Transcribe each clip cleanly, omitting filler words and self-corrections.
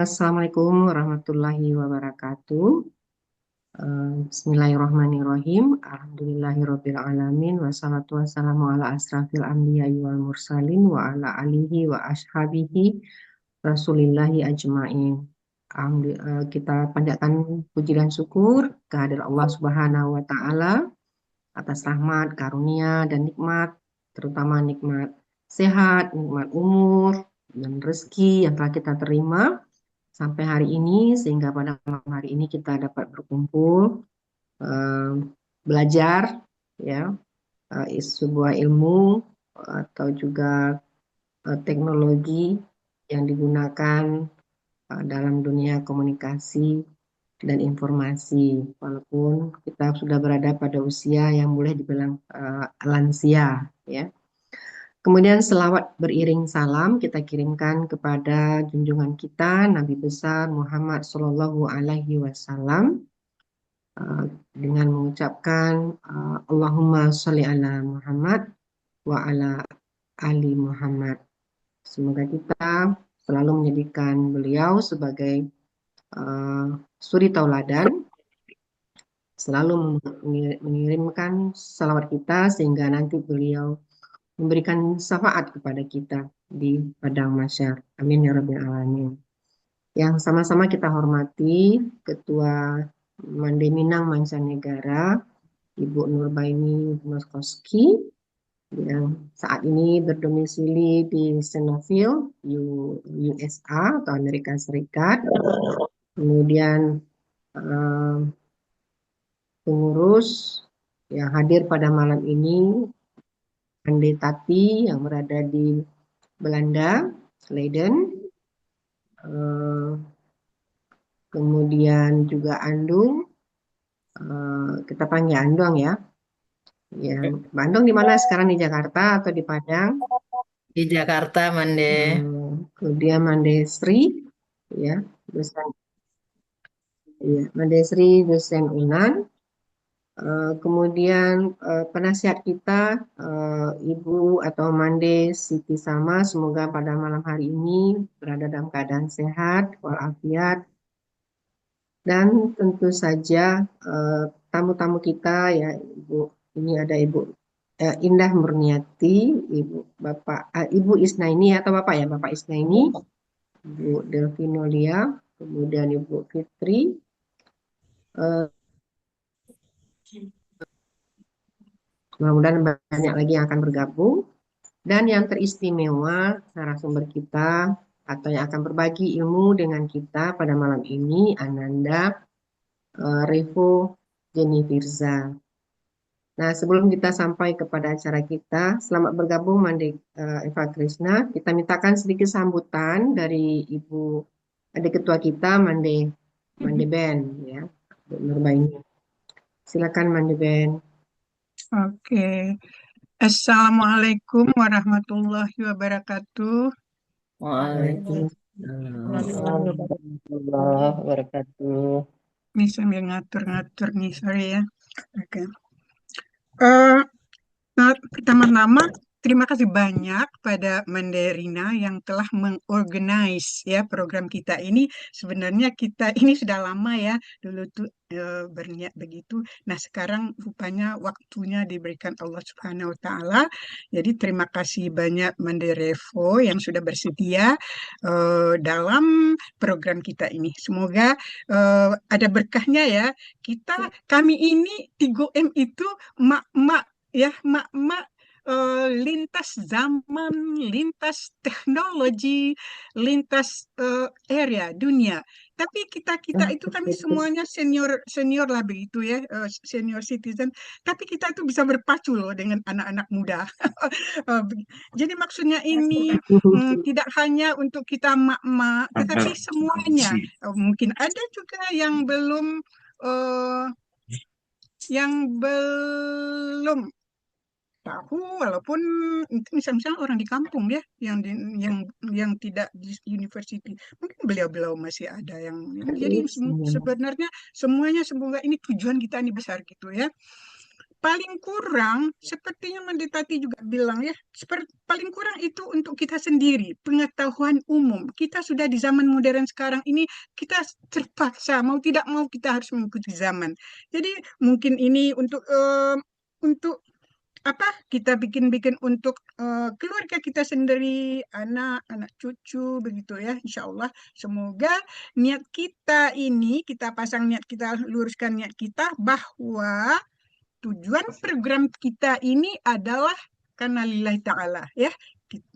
Assalamualaikum warahmatullahi wabarakatuh. Bismillahirrahmanirrahim. Alhamdulillahirabbil alamin wassalatu wassalamu ala asrafil anbiya'i wal mursalin wa ala alihi wa ashabihi rasulillahi ajmain. Kita panjatkan puji dan syukur kehadirat Allah Subhanahu wa taala atas rahmat, karunia dan nikmat, terutama nikmat sehat, nikmat umur dan rezeki yang telah kita terima sampai hari ini, sehingga pada malam hari ini kita dapat berkumpul, eh, belajar, ya, sebuah ilmu atau juga teknologi yang digunakan dalam dunia komunikasi dan informasi, walaupun kita sudah berada pada usia yang boleh dibilang lansia, ya. Kemudian selawat beriring salam kita kirimkan kepada junjungan kita Nabi besar Muhammad Shallallahu Alaihi Wasallam dengan mengucapkan Allahumma sholli ala Muhammad wa ala ali Muhammad. Semoga kita selalu menjadikan beliau sebagai suri tauladan, selalu mengirimkan salawat kita sehingga nanti beliau memberikan syafaat kepada kita di padang mahsyar. Amin ya rabbal alamin. Yang sama-sama kita hormati Ketua Mande Minang Mancanegara, Ibu Nurbaini Moskoski, yang saat ini berdomisili di Senofil, USA atau Amerika Serikat. Kemudian pengurus yang hadir pada malam ini, Ande Tati yang berada di Belanda, Leiden, kemudian juga Andung, kita panggil Andong ya. Yang Bandung di mana sekarang, di Jakarta atau di Padang? Di Jakarta, Mande. Kemudian Mandesri, ya, dosen, ya, Mandesri dosen UNAN. Kemudian penasihat kita Ibu atau Mande Siti Sama, semoga pada malam hari ini berada dalam keadaan sehat walafiat, dan tentu saja tamu-tamu kita, ya, Ibu, ini ada Ibu Indah Murniati, Ibu Isnaini atau Bapak ya, Bapak Isnaini, Ibu Delvinolia, kemudian Ibu Fitri, mudah-mudahan banyak lagi yang akan bergabung. Dan yang teristimewa narasumber kita atau yang akan berbagi ilmu dengan kita pada malam ini, Ananda Revo Jenny Firza. Nah, sebelum kita sampai kepada acara kita, selamat bergabung Mande Eva Krishna. Kita mintakan sedikit sambutan dari Ibu adik ketua kita, Mande Ben, ya, Bu Nurbaini. Silakan Mande Ben. Oke. Assalamualaikum warahmatullahi wabarakatuh. Waalaikumsalam warahmatullahi wabarakatuh. Ini sambil ngatur-ngatur nih, sorry ya. Oke. Pertama-tama, terima kasih banyak pada Mandarina yang telah mengorganize ya program kita ini. Sebenarnya kita ini sudah lama ya dulu tuh berniat begitu. Nah, sekarang rupanya waktunya diberikan Allah Subhanahu wa taala. Jadi terima kasih banyak Manderevo yang sudah bersedia dalam program kita ini. Semoga ada berkahnya ya. Kami ini 3M itu mak-mak ya, mak-mak lintas zaman, lintas teknologi, lintas area dunia. Tapi kita itu kami semuanya senior senior lah begitu ya, senior citizen. Tapi kita itu bisa berpacu loh dengan anak-anak muda. Jadi maksudnya ini tidak hanya untuk kita mak-mak, tetapi semuanya. Mungkin ada juga eh, yang belum tahu, walaupun itu misalnya orang di kampung ya yang tidak di university, mungkin beliau-beliau masih ada jadi sebenarnya semuanya, semoga ini tujuan kita ini besar gitu ya. paling kurang, sepertinya Mendetati juga bilang ya, paling kurang itu untuk kita sendiri, pengetahuan umum. Kita sudah di zaman modern sekarang ini, kita terpaksa, mau tidak mau kita harus mengikuti zaman. Jadi mungkin ini untuk apa kita bikin-bikin untuk keluarga kita sendiri, anak cucu begitu ya, insya Allah. Semoga niat kita ini, kita pasang niat kita, luruskan niat kita bahwa tujuan program kita ini adalah karena lillahi ta'ala ya.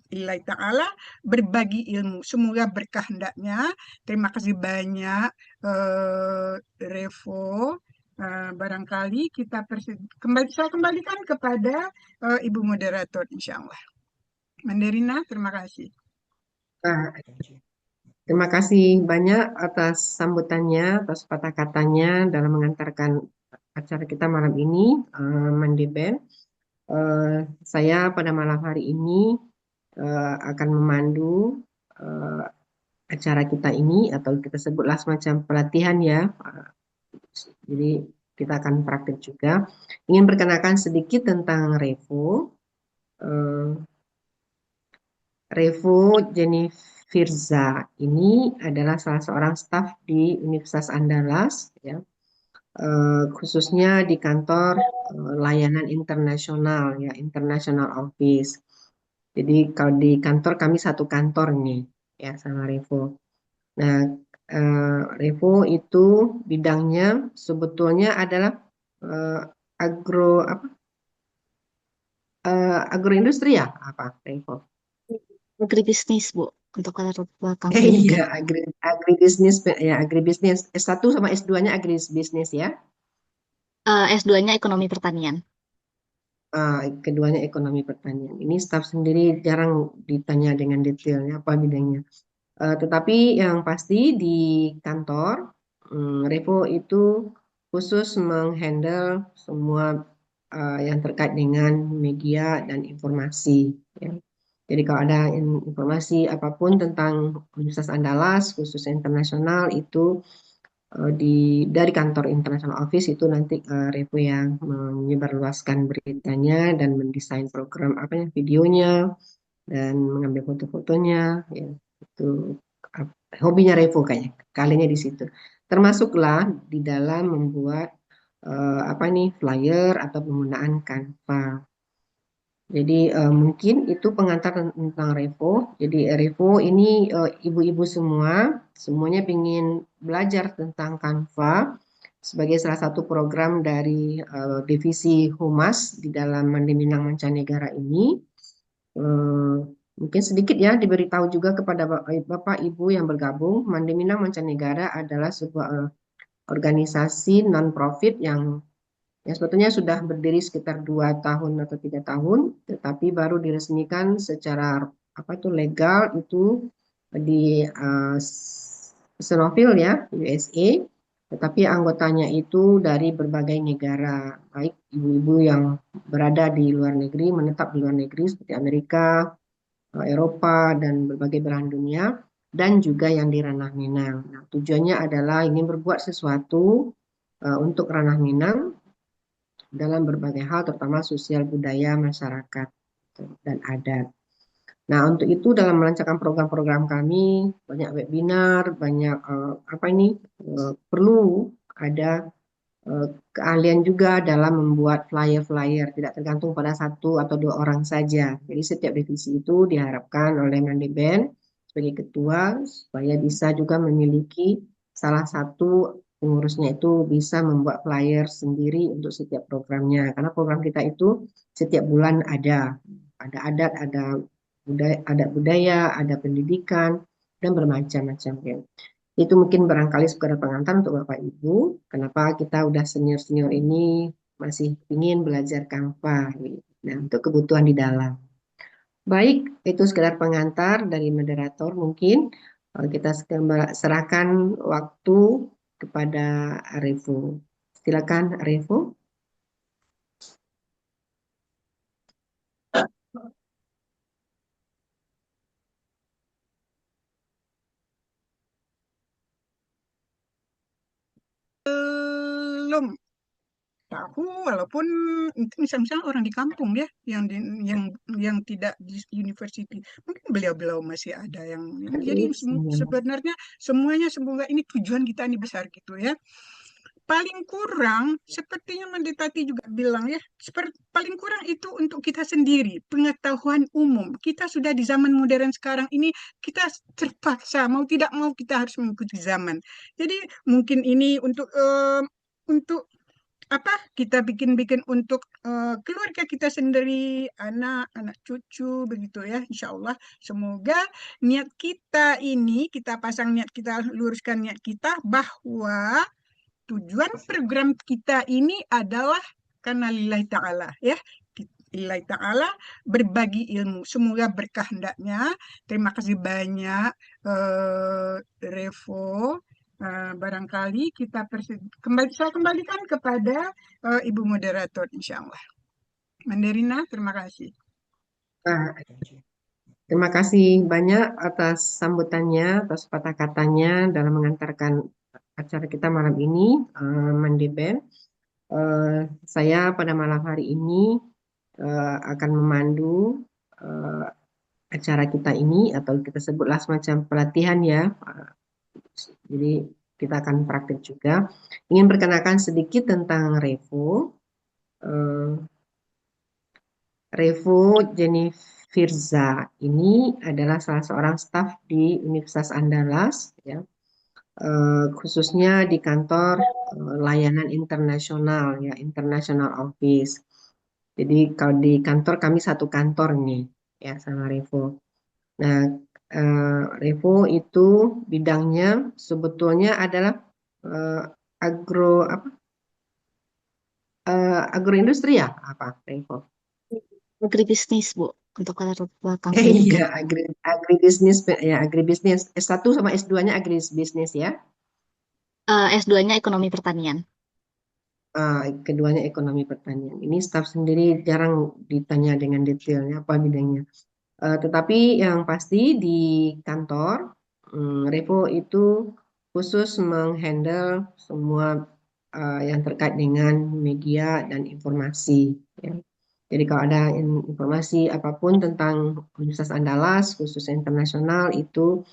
Lillahi ta'ala, berbagi ilmu. Semoga berkah hendaknya. Terima kasih banyak Revo. Barangkali saya kembalikan kepada Ibu Moderator insya Allah. Mandarina, terima kasih. Nah, terima kasih banyak atas sambutannya, atas kata-katanya dalam mengantarkan acara kita malam ini, Mandeben. Saya pada malam hari ini akan memandu acara kita ini, atau kita sebutlah semacam pelatihan ya. Jadi kita akan praktik juga. Ingin perkenalkan sedikit tentang Revo. Eh, Revo Jenny Firza ini adalah salah seorang staf di Universitas Andalas, ya, khususnya di kantor layanan internasional, ya, International Office. Jadi kalau di kantor kami satu kantor nih, ya, sama Revo. Nah, Revo itu bidangnya sebetulnya adalah eh, agro apa agroindustri ya apa Revo? Agribisnis, Bu, untuk latar belakang Iya, pendidikan. agribisnis ya, agribisnis. S1 sama S2-nya agribisnis ya. S2-nya ekonomi pertanian. Keduanya ekonomi pertanian. Ini staf sendiri jarang ditanya dengan detailnya apa bidangnya. Tetapi yang pasti di kantor, Revo itu khusus menghandle semua yang terkait dengan media dan informasi, ya. Jadi kalau ada informasi apapun tentang Universitas Andalas, khususnya internasional, itu dari kantor International Office itu nanti Revo yang menyebarluaskan beritanya dan mendesain program apa ya, videonya dan mengambil foto-fotonya, ya. Itu hobinya Revo kayaknya kalinya di situ. Termasuklah di dalam membuat apa nih, flyer atau penggunaan Canva. Jadi mungkin itu pengantar tentang Revo. Jadi Revo ini ibu-ibu semuanya ingin belajar tentang Canva sebagai salah satu program dari divisi Humas di dalam Mandi Minang Mancanegara ini. Eh, Mungkin sedikit ya diberitahu juga kepada Bapak Ibu yang bergabung. Mandi Minang Mancanegara adalah sebuah organisasi non-profit yang sebetulnya sudah berdiri sekitar 2 tahun atau 3 tahun, tetapi baru diresmikan secara apa itu legal itu di Snowville ya, USA. Tetapi anggotanya itu dari berbagai negara, baik ibu-ibu yang berada di luar negeri, menetap di luar negeri seperti Amerika, Eropa, dan berbagai belahan dunia, dan juga yang di Ranah Minang. Nah, tujuannya adalah ingin berbuat sesuatu untuk Ranah Minang dalam berbagai hal, terutama sosial budaya masyarakat dan adat. Nah, untuk itu dalam melancarkan program-program kami, banyak webinar, banyak apa ini perlu ada keahlian juga dalam membuat flyer-flyer, tidak tergantung pada satu atau dua orang saja. Jadi setiap divisi itu diharapkan oleh Manajemen sebagai ketua supaya bisa juga memiliki salah satu pengurusnya itu bisa membuat flyer sendiri untuk setiap programnya. Karena program kita itu setiap bulan ada adat, ada budaya, ada pendidikan, dan bermacam-macam ya. Itu mungkin barangkali sekadar pengantar untuk Bapak Ibu, kenapa kita udah senior-senior ini masih ingin belajar Canva, gitu. Nah, untuk kebutuhan di dalam. Baik, itu sekedar pengantar dari moderator mungkin. Kita serahkan waktu kepada Revo. Silakan Revo. Belum. tahu, walaupun itu misalnya orang di kampung ya, yang tidak di university, mungkin beliau-beliau masih ada yang jadi sebenarnya semuanya semoga ini tujuan kita ini besar gitu ya. Paling kurang, sepertinya Mendetati juga bilang ya, paling kurang itu untuk kita sendiri, pengetahuan umum. Kita sudah di zaman modern sekarang ini, kita terpaksa, mau tidak mau kita harus mengikuti zaman. Jadi mungkin ini untuk apa kita bikin-bikin untuk keluarga kita sendiri, anak cucu begitu ya, insya Allah. Semoga niat kita ini, kita pasang niat kita, luruskan niat kita bahwa tujuan program kita ini adalah karena lillahi ta'ala ya. Lillahi ta'ala berbagi ilmu. Semoga berkah hendaknya. Terima kasih banyak Revo. Barangkali kita saya kembalikan kepada Ibu Moderator insya Allah. Mandarina, terima kasih. Terima kasih banyak atas sambutannya, atas kata-katanya dalam mengantarkan acara kita malam ini, Mandeben. Saya pada malam hari ini akan memandu acara kita ini, atau kita sebutlah semacam pelatihan ya. Jadi kita akan praktik juga. Ingin perkenalkan sedikit tentang Revo. Revo Jenifirza ini adalah salah seorang staf di Universitas Andalas, ya, khususnya di kantor layanan internasional, ya, International Office. Jadi kalau di kantor kami satu kantor nih, ya, sama Revo. Nah, Revo itu bidangnya sebetulnya adalah agroindustri ya, apa Revo? Agribisnis, Bu, untuk latar belakang Iya, pendidikan. agribisnis ya, agribisnis. S1 sama S2-nya agribisnis ya. S2-nya ekonomi pertanian. Keduanya ekonomi pertanian. Ini staf sendiri jarang ditanya dengan detailnya apa bidangnya. Tetapi yang pasti di kantor Revo itu khusus menghandle semua yang terkait dengan media dan informasi, ya. Jadi kalau ada informasi apapun tentang Universitas Andalas, khususnya internasional, itu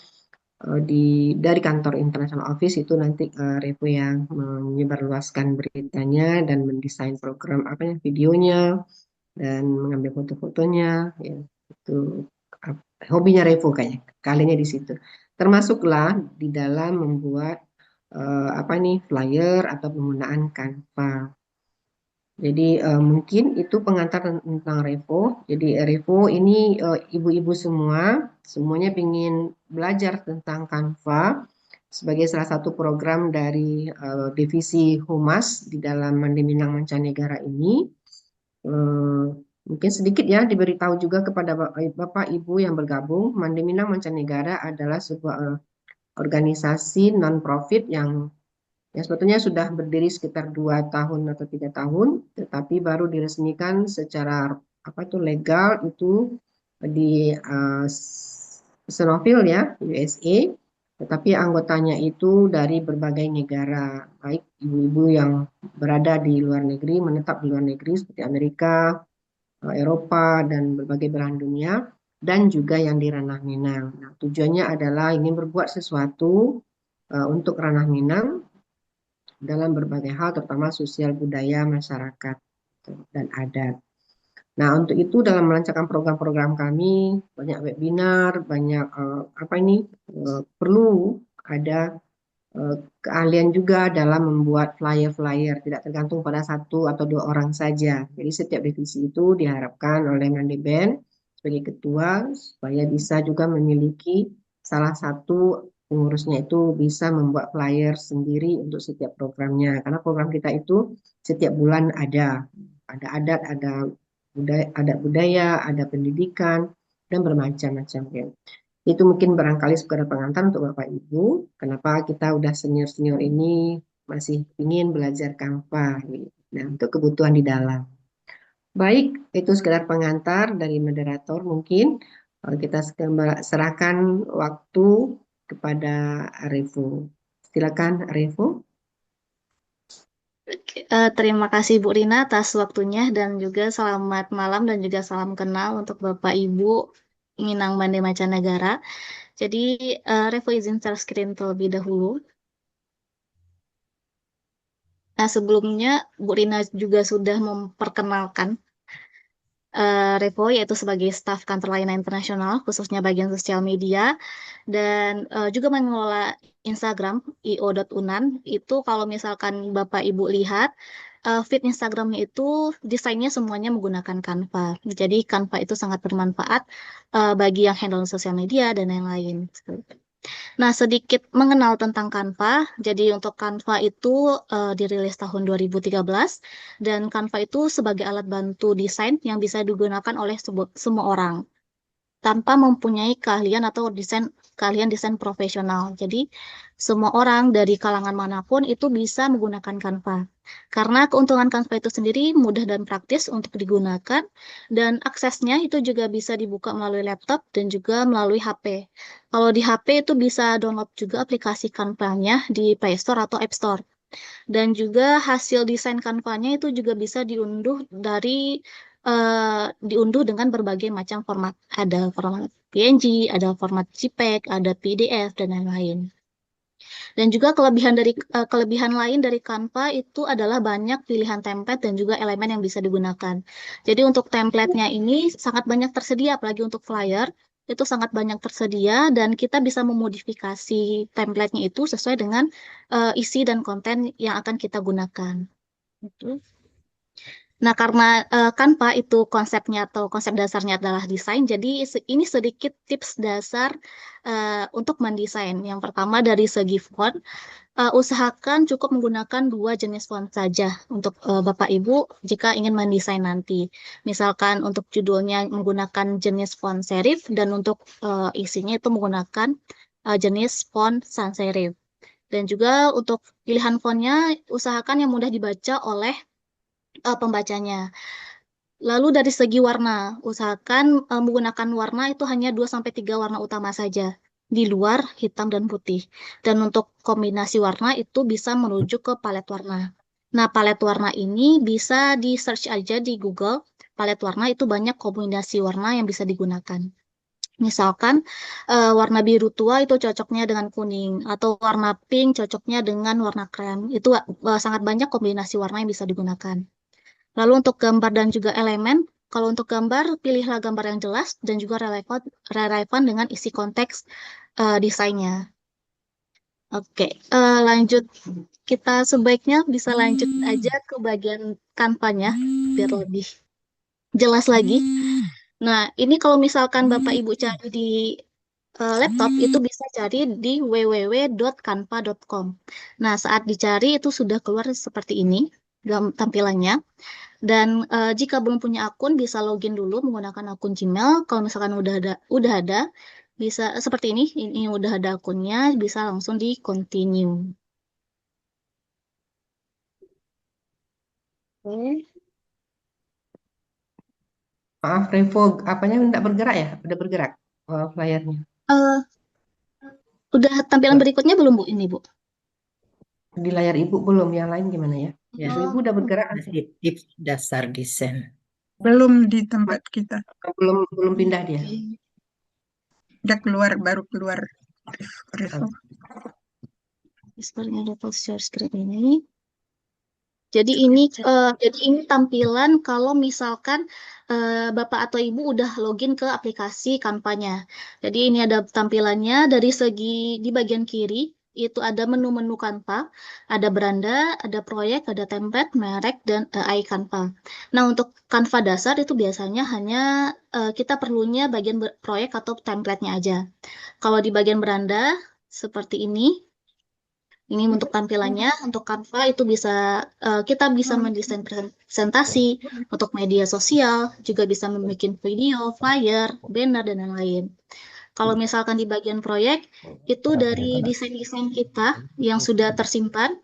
dari kantor International Office itu nanti Revo yang menyebarluaskan beritanya dan mendesain program videonya dan mengambil foto-fotonya, ya. Itu hobinya Revo kayaknya, kalinya di situ. Termasuklah di dalam membuat flyer atau penggunaan Canva. Jadi mungkin itu pengantar tentang Revo. Jadi Revo ini ibu-ibu semuanya ingin belajar tentang Canva sebagai salah satu program dari divisi Humas di dalam Mandi Minang Mancanegara ini. Mungkin sedikit ya diberitahu juga kepada Bapak Ibu yang bergabung. Mandi Minang Mancanegara adalah sebuah organisasi non-profit yang sebetulnya sudah berdiri sekitar 2 tahun atau 3 tahun, tetapi baru diresmikan secara legal itu di Snowville ya, USA. Tetapi anggotanya itu dari berbagai negara, baik ibu-ibu yang berada di luar negeri, menetap di luar negeri seperti Amerika, Eropa, dan berbagai belahan dunia, dan juga yang di Ranah Minang. Nah, tujuannya adalah ingin berbuat sesuatu untuk Ranah Minang dalam berbagai hal, terutama sosial budaya masyarakat dan adat. Nah, untuk itu dalam melancarkan program-program kami, banyak webinar, banyak perlu ada keahlian juga dalam membuat flyer-flyer, tidak tergantung pada satu atau 2 orang saja. Jadi setiap divisi itu diharapkan oleh Mandeben sebagai ketua supaya bisa juga memiliki salah satu pengurusnya itu bisa membuat flyer sendiri untuk setiap programnya. Karena program kita itu setiap bulan ada adat, ada budaya, ada pendidikan, dan bermacam-macam ya. Itu mungkin barangkali sekedar pengantar untuk Bapak Ibu, kenapa kita udah senior-senior ini masih ingin belajar Canva. Nah, untuk kebutuhan di dalam. Baik, itu sekedar pengantar dari moderator mungkin. Kita serahkan waktu kepada Revo. Silakan Revo. Oke, Terima kasih Bu Rina atas waktunya dan juga selamat malam dan juga salam kenal untuk Bapak Ibu Minang Bande Macanegara. Jadi, Revo izin share screen terlebih dahulu. Nah, sebelumnya Bu Rina juga sudah memperkenalkan Revo yaitu sebagai staf kantor layanan internasional khususnya bagian sosial media dan juga mengelola Instagram io.unan. Itu kalau misalkan Bapak Ibu lihat feed Instagramnya itu desainnya semuanya menggunakan Canva. Jadi Canva itu sangat bermanfaat bagi yang handle sosial media dan lain-lain. Nah, sedikit mengenal tentang Canva. Jadi untuk Canva itu dirilis tahun 2013 dan Canva itu sebagai alat bantu desain yang bisa digunakan oleh semua orang tanpa mempunyai keahlian atau keahlian desain profesional. Jadi semua orang dari kalangan manapun itu bisa menggunakan Canva. Karena keuntungan Canva itu sendiri mudah dan praktis untuk digunakan dan aksesnya itu juga bisa dibuka melalui laptop dan juga melalui HP. Kalau di HP itu bisa download juga aplikasi Canva-nya di Play Store atau App Store. Dan juga hasil desain Canva-nya itu juga bisa diunduh dengan berbagai macam format. Ada format PNG, ada format JPEG, ada PDF dan lain-lain. Dan juga kelebihan lain dari Canva itu adalah banyak pilihan template dan juga elemen yang bisa digunakan. Jadi untuk template-nya ini sangat banyak tersedia, apalagi untuk flyer itu sangat banyak tersedia dan kita bisa memodifikasi template-nya itu sesuai dengan isi dan konten yang akan kita gunakan. Gitu. Nah, karena Canva itu konsepnya atau konsep dasarnya adalah desain, jadi ini sedikit tips dasar untuk mendesain. Yang pertama dari segi font, usahakan cukup menggunakan 2 jenis font saja untuk Bapak Ibu jika ingin mendesain nanti. Misalkan untuk judulnya menggunakan jenis font serif dan untuk isinya itu menggunakan jenis font sans serif. Dan juga untuk pilihan fontnya usahakan yang mudah dibaca oleh pembacanya. Lalu dari segi warna, usahakan menggunakan warna itu hanya 2-3 warna utama saja. Di luar hitam dan putih. Dan untuk kombinasi warna itu bisa merujuk ke palet warna. Nah, palet warna ini bisa di search aja di Google. Palet warna itu banyak kombinasi warna yang bisa digunakan. Misalkan warna biru tua itu cocoknya dengan kuning atau warna pink cocoknya dengan warna krem. Itu sangat banyak kombinasi warna yang bisa digunakan. Lalu untuk gambar dan juga elemen, kalau untuk gambar, pilihlah gambar yang jelas dan juga relevan dengan isi konteks desainnya. Oke, lanjut. Kita sebaiknya bisa lanjut aja ke bagian Canva-nya, biar lebih jelas lagi. Nah, ini kalau misalkan Bapak Ibu cari di laptop, itu bisa cari di www.canva.com. Nah, saat dicari itu sudah keluar seperti ini tampilannya. Dan jika belum punya akun bisa login dulu menggunakan akun Gmail. Kalau misalkan udah ada bisa seperti ini udah ada akunnya, bisa langsung di continue. Oke. Maaf, Revo, apanya enggak bergerak ya? Udah bergerak flyernya. Eh, udah tampilan berikutnya belum Bu ini Bu? Di layar Ibu belum, yang lain gimana ya? Ya, Ibu udah bergerak? masih tips dasar desain. Belum di tempat kita. Belum pindah dia. Oke. Udah baru keluar. Revo. Sepertinya dapat share screen ini. Jadi ini tampilan kalau misalkan Bapak atau Ibu udah login ke aplikasi Canva-nya. Jadi ini ada tampilannya dari segi di bagian kiri itu ada menu-menu Canva, ada beranda, ada proyek, ada template, merek dan AI Canva. Nah, untuk Canva dasar itu biasanya hanya kita perlunya bagian proyek atau template-nya aja. Kalau di bagian beranda seperti ini. Ini untuk tampilannya, untuk Canva itu kita bisa mendesain presentasi untuk media sosial, juga bisa membuat video, flyer, banner, dan lain-lain. Kalau misalkan di bagian proyek, itu dari desain-desain kita yang sudah tersimpan,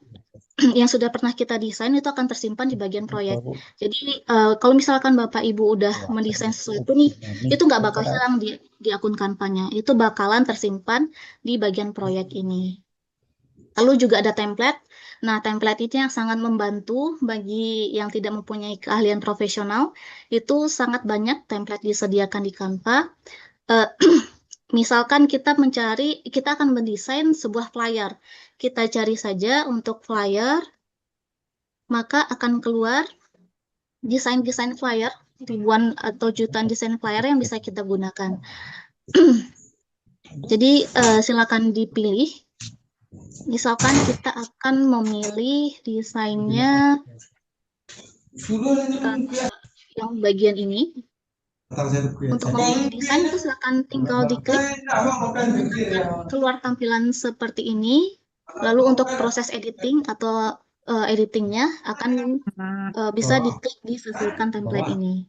yang sudah pernah kita desain itu akan tersimpan di bagian proyek. Jadi kalau misalkan Bapak Ibu udah mendesain sesuatu nih, itu nggak bakal hilang di akun Canva-nya. Itu bakalan tersimpan di bagian proyek ini. Lalu juga ada template. Nah, template itu yang sangat membantu bagi yang tidak mempunyai keahlian profesional. Itu sangat banyak template disediakan di Canva. Eh, Misalkan kita akan mendesain sebuah flyer. Kita cari saja untuk flyer, maka akan keluar desain-desain flyer, ribuan atau jutaan desain flyer yang bisa kita gunakan. Jadi silakan dipilih. Misalkan kita akan memilih desainnya yang bagian ini. Untuk memilih desain itu silakan tinggal diklik, akan keluar tampilan seperti ini. Lalu untuk proses editing atau editingnya akan bisa diklik disesuaikan template ini.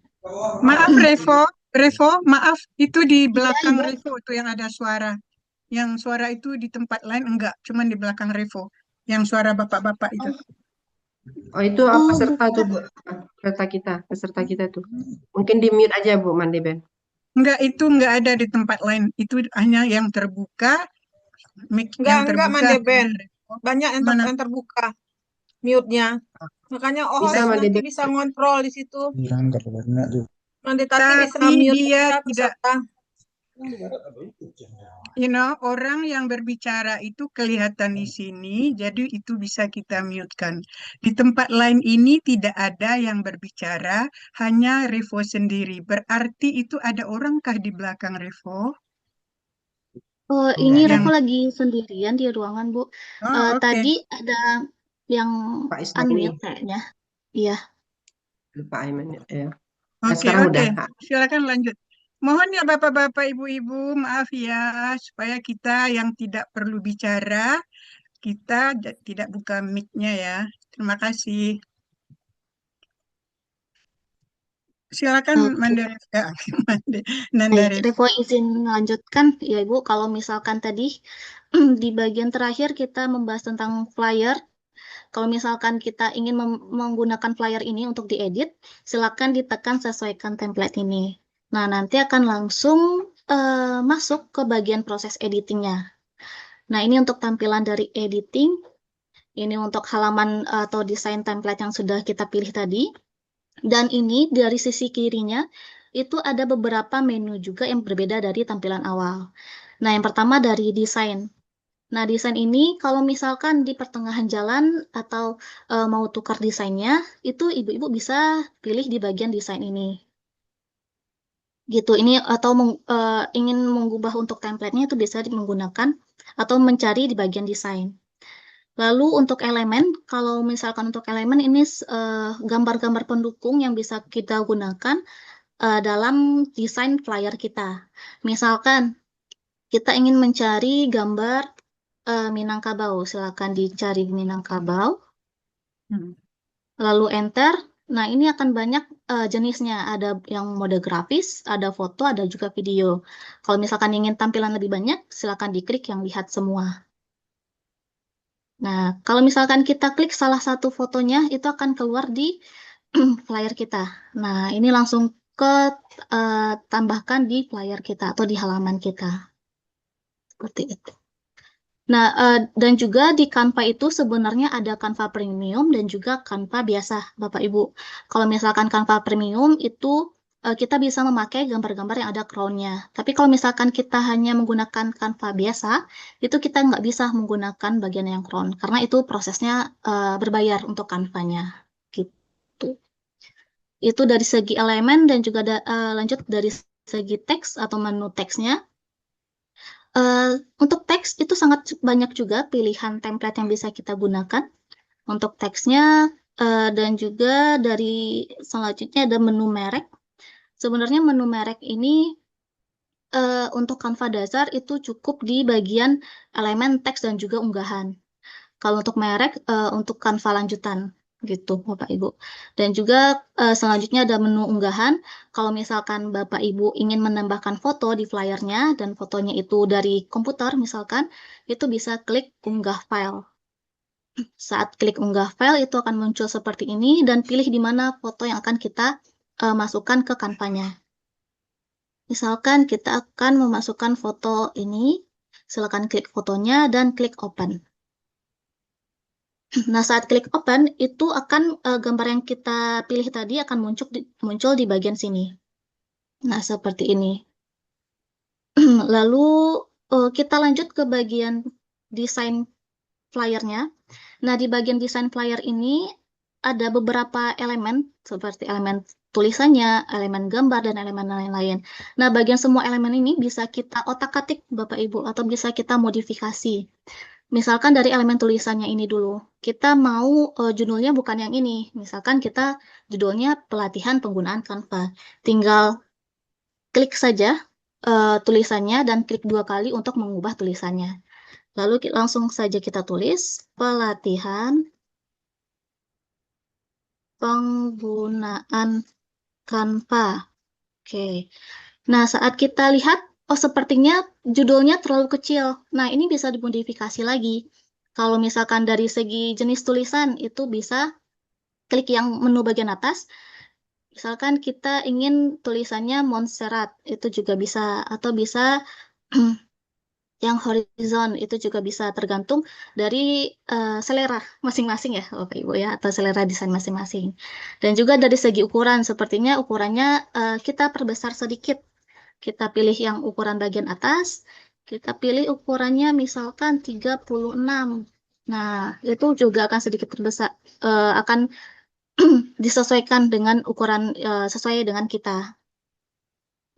Maaf Revo, maaf itu di belakang Ibu. Revo itu yang ada suara. Yang suara itu di tempat lain enggak, cuman di belakang Revo. Yang suara bapak-bapak itu. Oh, itu peserta tuh, Bu. Peserta kita tuh. Mungkin di mute aja, Bu Mandeben. Enggak, itu enggak ada di tempat lain. Itu hanya yang terbuka, mic yang Enggak, terbuka. Mandeben. Banyak Mana? yang terbuka mute-nya. Makanya host Bisa, nanti Mandeben. bisa ngontrol di situ. Nanti bisa Tapi mute dia tidak, peserta. orang yang berbicara itu kelihatan di sini, jadi itu bisa kita mute-kan. Di tempat lain ini tidak ada yang berbicara, hanya Revo sendiri. Berarti itu ada orangkah di belakang Revo? Ini Yang- Revo lagi sendirian di ruangan, Bu. Oh, oke. Tadi ada yang Pak Ismail. unmute kayaknya. Iya. Lupa Aiman ya. Oke, sekarang oke. udah. Silakan lanjut. Mohon ya Bapak-bapak, Ibu-ibu, maaf ya, supaya kita yang tidak perlu bicara, kita tidak buka mic-nya ya. Terima kasih. Silakan Oke. Nanda. Baik, Revo izin melanjutkan ya Ibu. Kalau misalkan tadi di bagian terakhir kita membahas tentang flyer. Kalau misalkan kita ingin menggunakan flyer ini untuk diedit, silakan ditekan sesuaikan template ini. Nah, nanti akan langsung masuk ke bagian proses editingnya. Nah, ini untuk tampilan dari editing. Ini untuk halaman atau desain template yang sudah kita pilih tadi. Dan ini dari sisi kirinya, itu ada beberapa menu juga yang berbeda dari tampilan awal. Nah, yang pertama dari desain. Nah, desain ini kalau misalkan di pertengahan jalan atau mau tukar desainnya, itu ibu-ibu bisa pilih di bagian desain ini. Gitu, ini atau ingin mengubah untuk template-nya itu bisa menggunakan atau mencari di bagian desain. Lalu untuk elemen, kalau misalkan untuk elemen ini gambar-gambar pendukung yang bisa kita gunakan dalam desain flyer kita. Misalkan kita ingin mencari gambar Minangkabau, silakan dicari Minangkabau, lalu enter. Nah, ini akan banyak jenisnya, ada yang mode grafis, ada foto, ada juga video. Kalau misalkan ingin tampilan lebih banyak, silakan diklik yang lihat semua. Nah, kalau misalkan kita klik salah satu fotonya, itu akan keluar di flyer kita. Nah, ini langsung ke tambahkan di flyer kita atau di halaman kita. Seperti itu. Nah, dan juga di Canva itu sebenarnya ada Canva Premium dan juga Canva biasa, Bapak Ibu. Kalau misalkan Canva Premium itu kita bisa memakai gambar-gambar yang ada crown-nya. Tapi kalau misalkan kita hanya menggunakan Canva biasa, itu kita nggak bisa menggunakan bagian yang crown, karena itu prosesnya berbayar untuk Canva-nya. Gitu. Itu dari segi elemen dan juga lanjut dari segi teks atau menu teksnya. Untuk teks itu sangat banyak juga pilihan template yang bisa kita gunakan untuk teksnya, dan juga dari selanjutnya ada menu merek. Sebenarnya menu merek ini untuk Canva dasar itu cukup di bagian elemen teks dan juga unggahan. Kalau untuk merek untuk Canva lanjutan gitu Bapak Ibu. Dan juga selanjutnya ada menu unggahan. Kalau misalkan Bapak Ibu ingin menambahkan foto di flyernya dan fotonya itu dari komputer misalkan, itu bisa klik unggah file. Saat klik unggah file itu akan muncul seperti ini dan pilih di mana foto yang akan kita masukkan ke Canva-nya. Misalkan kita akan memasukkan foto ini, silakan klik fotonya dan klik open. Nah, saat klik open, itu akan gambar yang kita pilih tadi akan muncul di bagian sini. Nah, seperti ini. Lalu kita lanjut ke bagian desain flyernya. Nah, di bagian desain flyer ini ada beberapa elemen, seperti elemen tulisannya, elemen gambar, dan elemen lain-lain. Nah, bagian semua elemen ini bisa kita otak-atik, Bapak Ibu, atau bisa kita modifikasi. Misalkan dari elemen tulisannya ini dulu, kita mau judulnya bukan yang ini. Misalkan kita judulnya pelatihan penggunaan Canva. Tinggal klik saja tulisannya dan klik 2 kali untuk mengubah tulisannya. Lalu langsung saja kita tulis pelatihan penggunaan Canva. Oke. Nah, saat kita lihat, oh sepertinya judulnya terlalu kecil. Nah, ini bisa dimodifikasi lagi. Kalau misalkan dari segi jenis tulisan, itu bisa klik yang menu bagian atas. Misalkan kita ingin tulisannya Montserrat, itu juga bisa. Atau bisa yang horizon, itu juga bisa tergantung dari selera masing-masing ya, Bapak Ibu ya, atau selera desain masing-masing. Dan juga dari segi ukuran, sepertinya ukurannya kita perbesar sedikit. Kita pilih yang ukuran bagian atas, kita pilih ukurannya misalkan 36. Nah, itu juga akan sedikit terbesar, akan disesuaikan dengan ukuran sesuai dengan kita.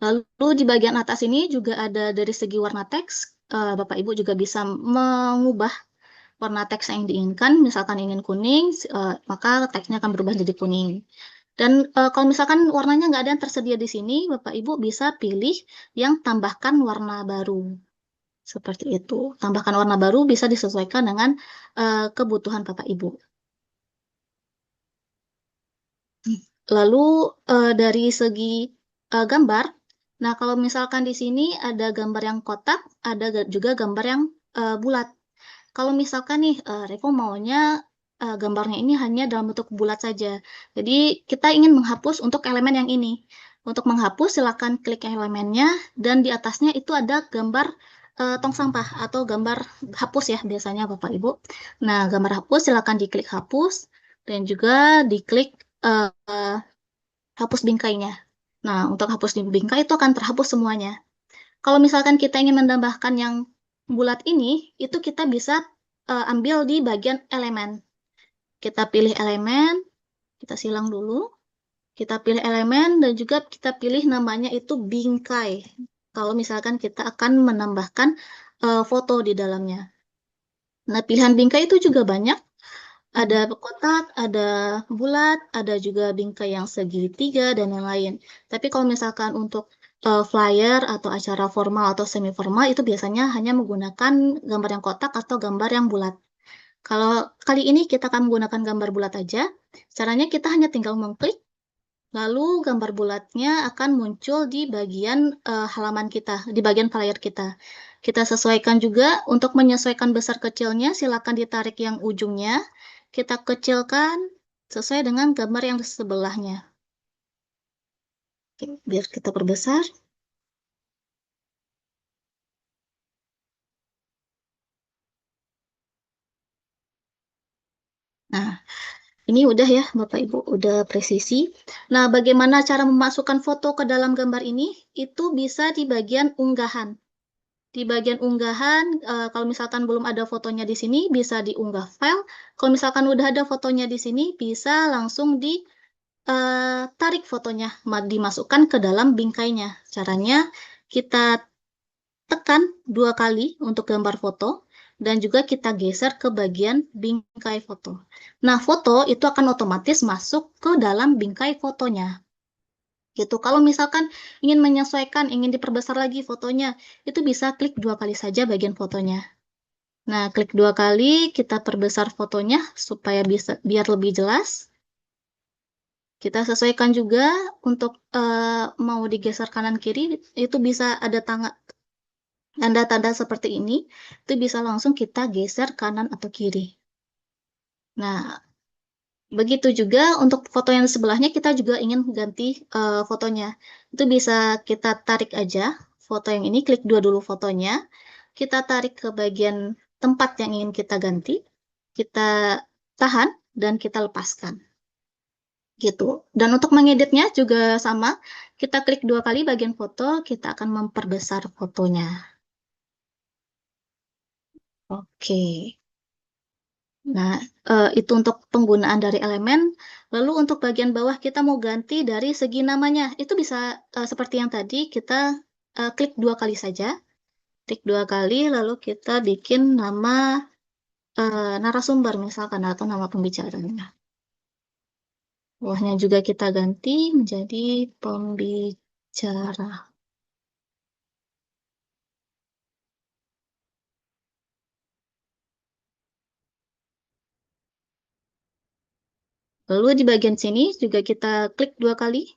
Lalu di bagian atas ini juga ada dari segi warna teks, Bapak Ibu juga bisa mengubah warna teks yang diinginkan. Misalkan ingin kuning, maka teksnya akan berubah jadi kuning. Dan kalau misalkan warnanya nggak ada yang tersedia di sini, Bapak Ibu bisa pilih yang tambahkan warna baru. Seperti itu. Tambahkan warna baru bisa disesuaikan dengan kebutuhan Bapak Ibu. Lalu dari segi gambar, nah kalau misalkan di sini ada gambar yang kotak, ada juga gambar yang bulat. Kalau misalkan nih, Revo maunya gambarnya ini hanya dalam bentuk bulat saja. Jadi kita ingin menghapus untuk elemen yang ini. Untuk menghapus, silakan klik elemennya, dan di atasnya itu ada gambar tong sampah atau gambar hapus ya biasanya Bapak Ibu. Nah, gambar hapus silakan diklik hapus, dan juga diklik hapus bingkainya. Nah, untuk hapus di bingkai itu akan terhapus semuanya. Kalau misalkan kita ingin menambahkan yang bulat ini, itu kita bisa ambil di bagian elemen. Kita pilih elemen, kita silang dulu. Kita pilih elemen dan juga kita pilih namanya itu bingkai. Kalau misalkan kita akan menambahkan foto di dalamnya. Nah, pilihan bingkai itu juga banyak. Ada kotak, ada bulat, ada juga bingkai yang segitiga, dan yang lain. Tapi kalau misalkan untuk flyer atau acara formal atau semi formal, itu biasanya hanya menggunakan gambar yang kotak atau gambar yang bulat. Kalau kali ini kita akan menggunakan gambar bulat aja, caranya kita hanya tinggal mengklik, lalu gambar bulatnya akan muncul di bagian halaman kita, di bagian flyer kita. Kita sesuaikan juga, untuk menyesuaikan besar kecilnya, silakan ditarik yang ujungnya, kita kecilkan sesuai dengan gambar yang di sebelahnya. Oke, biar kita perbesar. Nah, ini udah ya Bapak Ibu, udah presisi. Nah, bagaimana cara memasukkan foto ke dalam gambar ini? Itu bisa di bagian unggahan. Di bagian unggahan, kalau misalkan belum ada fotonya di sini, bisa diunggah file. Kalau misalkan udah ada fotonya di sini, bisa langsung ditarik fotonya, dimasukkan ke dalam bingkainya. Caranya, kita tekan 2 kali untuk gambar foto, dan juga kita geser ke bagian bingkai foto. Nah, foto itu akan otomatis masuk ke dalam bingkai fotonya. Gitu. Kalau misalkan ingin menyesuaikan, ingin diperbesar lagi fotonya, itu bisa klik 2 kali saja bagian fotonya. Nah, klik 2 kali, kita perbesar fotonya supaya biar lebih jelas. Kita sesuaikan juga untuk mau digeser kanan kiri, itu bisa ada tanda-tanda seperti ini, itu bisa langsung kita geser kanan atau kiri. Nah, begitu juga untuk foto yang di sebelahnya, kita juga ingin ganti fotonya. Itu bisa kita tarik aja foto yang ini, klik 2 dulu fotonya. Kita tarik ke bagian tempat yang ingin kita ganti. Kita tahan dan kita lepaskan. Gitu. Dan untuk mengeditnya juga sama, kita klik 2 kali bagian foto, kita akan memperbesar fotonya. Oke. Nah, itu untuk penggunaan dari elemen. Lalu untuk bagian bawah kita mau ganti dari segi namanya. Itu bisa seperti yang tadi, kita klik 2 kali saja. Klik 2 kali, lalu kita bikin nama narasumber misalkan, atau nama pembicaranya. Bawahnya juga kita ganti menjadi pembicara. Lalu di bagian sini juga kita klik 2 kali.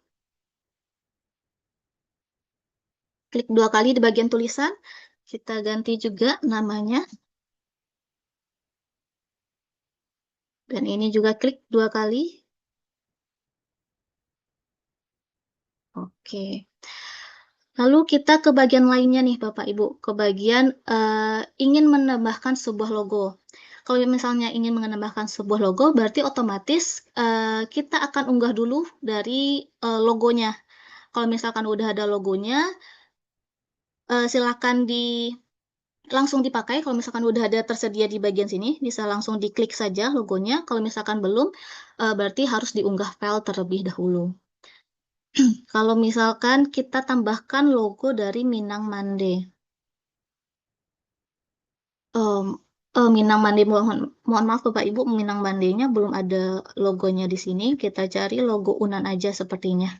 Klik 2 kali di bagian tulisan. Kita ganti juga namanya. Dan ini juga klik 2 kali. Oke. Lalu kita ke bagian lainnya nih Bapak Ibu. Ke bagian ingin menambahkan sebuah logo. Kalau misalnya ingin menambahkan sebuah logo, berarti otomatis kita akan unggah dulu dari logonya. Kalau misalkan udah ada logonya, silakan langsung dipakai. Kalau misalkan udah ada tersedia di bagian sini, bisa langsung diklik saja logonya. Kalau misalkan belum, berarti harus diunggah file terlebih dahulu. Kalau misalkan kita tambahkan logo dari Minang Mande. Minang Mande, mohon maaf Bapak Ibu, Minang Mandenya belum ada logonya di sini. Kita cari logo Unan aja sepertinya.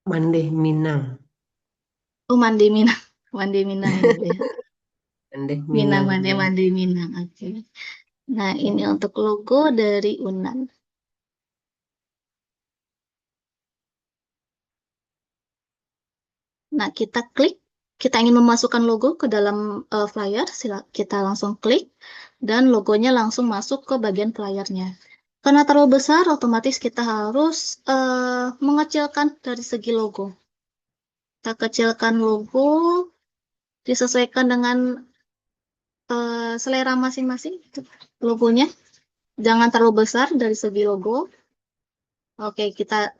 Mande Minang. Oh, Mande Minang. Mande Minang ini deh. Mande Minang Minang. Mande Mande Minang. Oke. Nah, ini untuk logo dari Unan. Nah, kita klik. Kita ingin memasukkan logo ke dalam flyer, kita langsung klik. Dan logonya langsung masuk ke bagian flyernya. Karena terlalu besar, otomatis kita harus mengecilkan dari segi logo. Kita kecilkan logo, disesuaikan dengan selera masing-masing logonya. Jangan terlalu besar dari segi logo. Oke, kita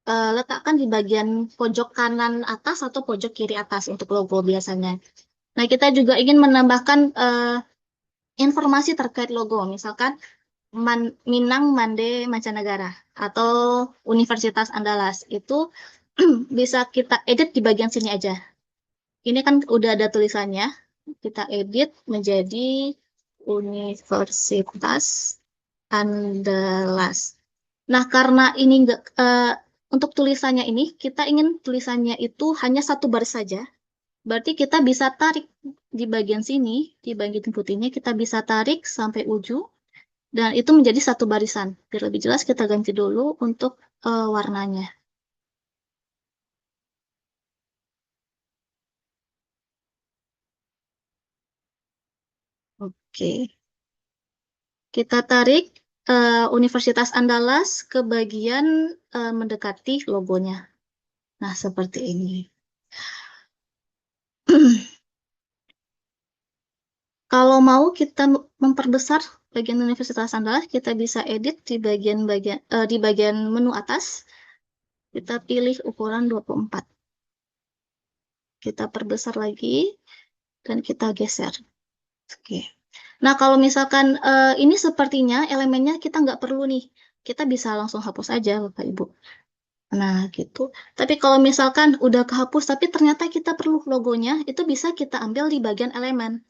letakkan di bagian pojok kanan atas atau pojok kiri atas untuk logo biasanya. Nah, kita juga ingin menambahkan informasi terkait logo, misalkan Minang Mande Mancanegara atau Universitas Andalas. Itu bisa kita edit di bagian sini aja. Ini kan udah ada tulisannya, kita edit menjadi Universitas Andalas. Nah, karena ini enggak untuk tulisannya ini, kita ingin tulisannya itu hanya 1 baris saja. Berarti kita bisa tarik di bagian sini, di bagian putihnya kita bisa tarik sampai ujung, dan itu menjadi 1 barisan. Biar lebih jelas kita ganti dulu untuk warnanya. Oke. Kita tarik Universitas Andalas ke bagian mendekati logonya. Nah, seperti ini. Kalau mau kita memperbesar bagian Universitas Andalas, kita bisa edit di bagian menu atas. Kita pilih ukuran 24. Kita perbesar lagi dan kita geser. Oke. Nah, kalau misalkan ini sepertinya elemennya kita nggak perlu nih. Kita bisa langsung hapus aja, Bapak Ibu. Nah, gitu. Tapi kalau misalkan udah kehapus, tapi ternyata kita perlu logonya, itu bisa kita ambil di bagian elemen.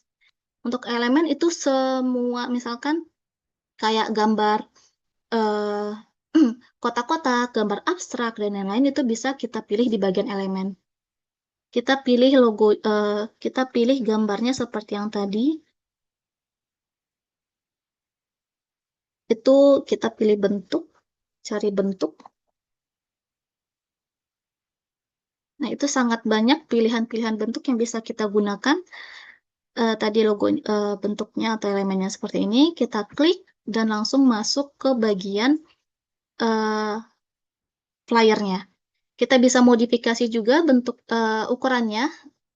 Untuk elemen itu semua, misalkan kayak gambar kotak-kotak, gambar abstrak, dan lain-lain, itu bisa kita pilih di bagian elemen. Kita pilih logo, kita pilih gambarnya seperti yang tadi. Itu kita pilih bentuk, cari bentuk. Nah, itu sangat banyak pilihan-pilihan bentuk yang bisa kita gunakan. Tadi logo bentuknya atau elemennya seperti ini, kita klik dan langsung masuk ke bagian flyernya. Kita bisa modifikasi juga bentuk ukurannya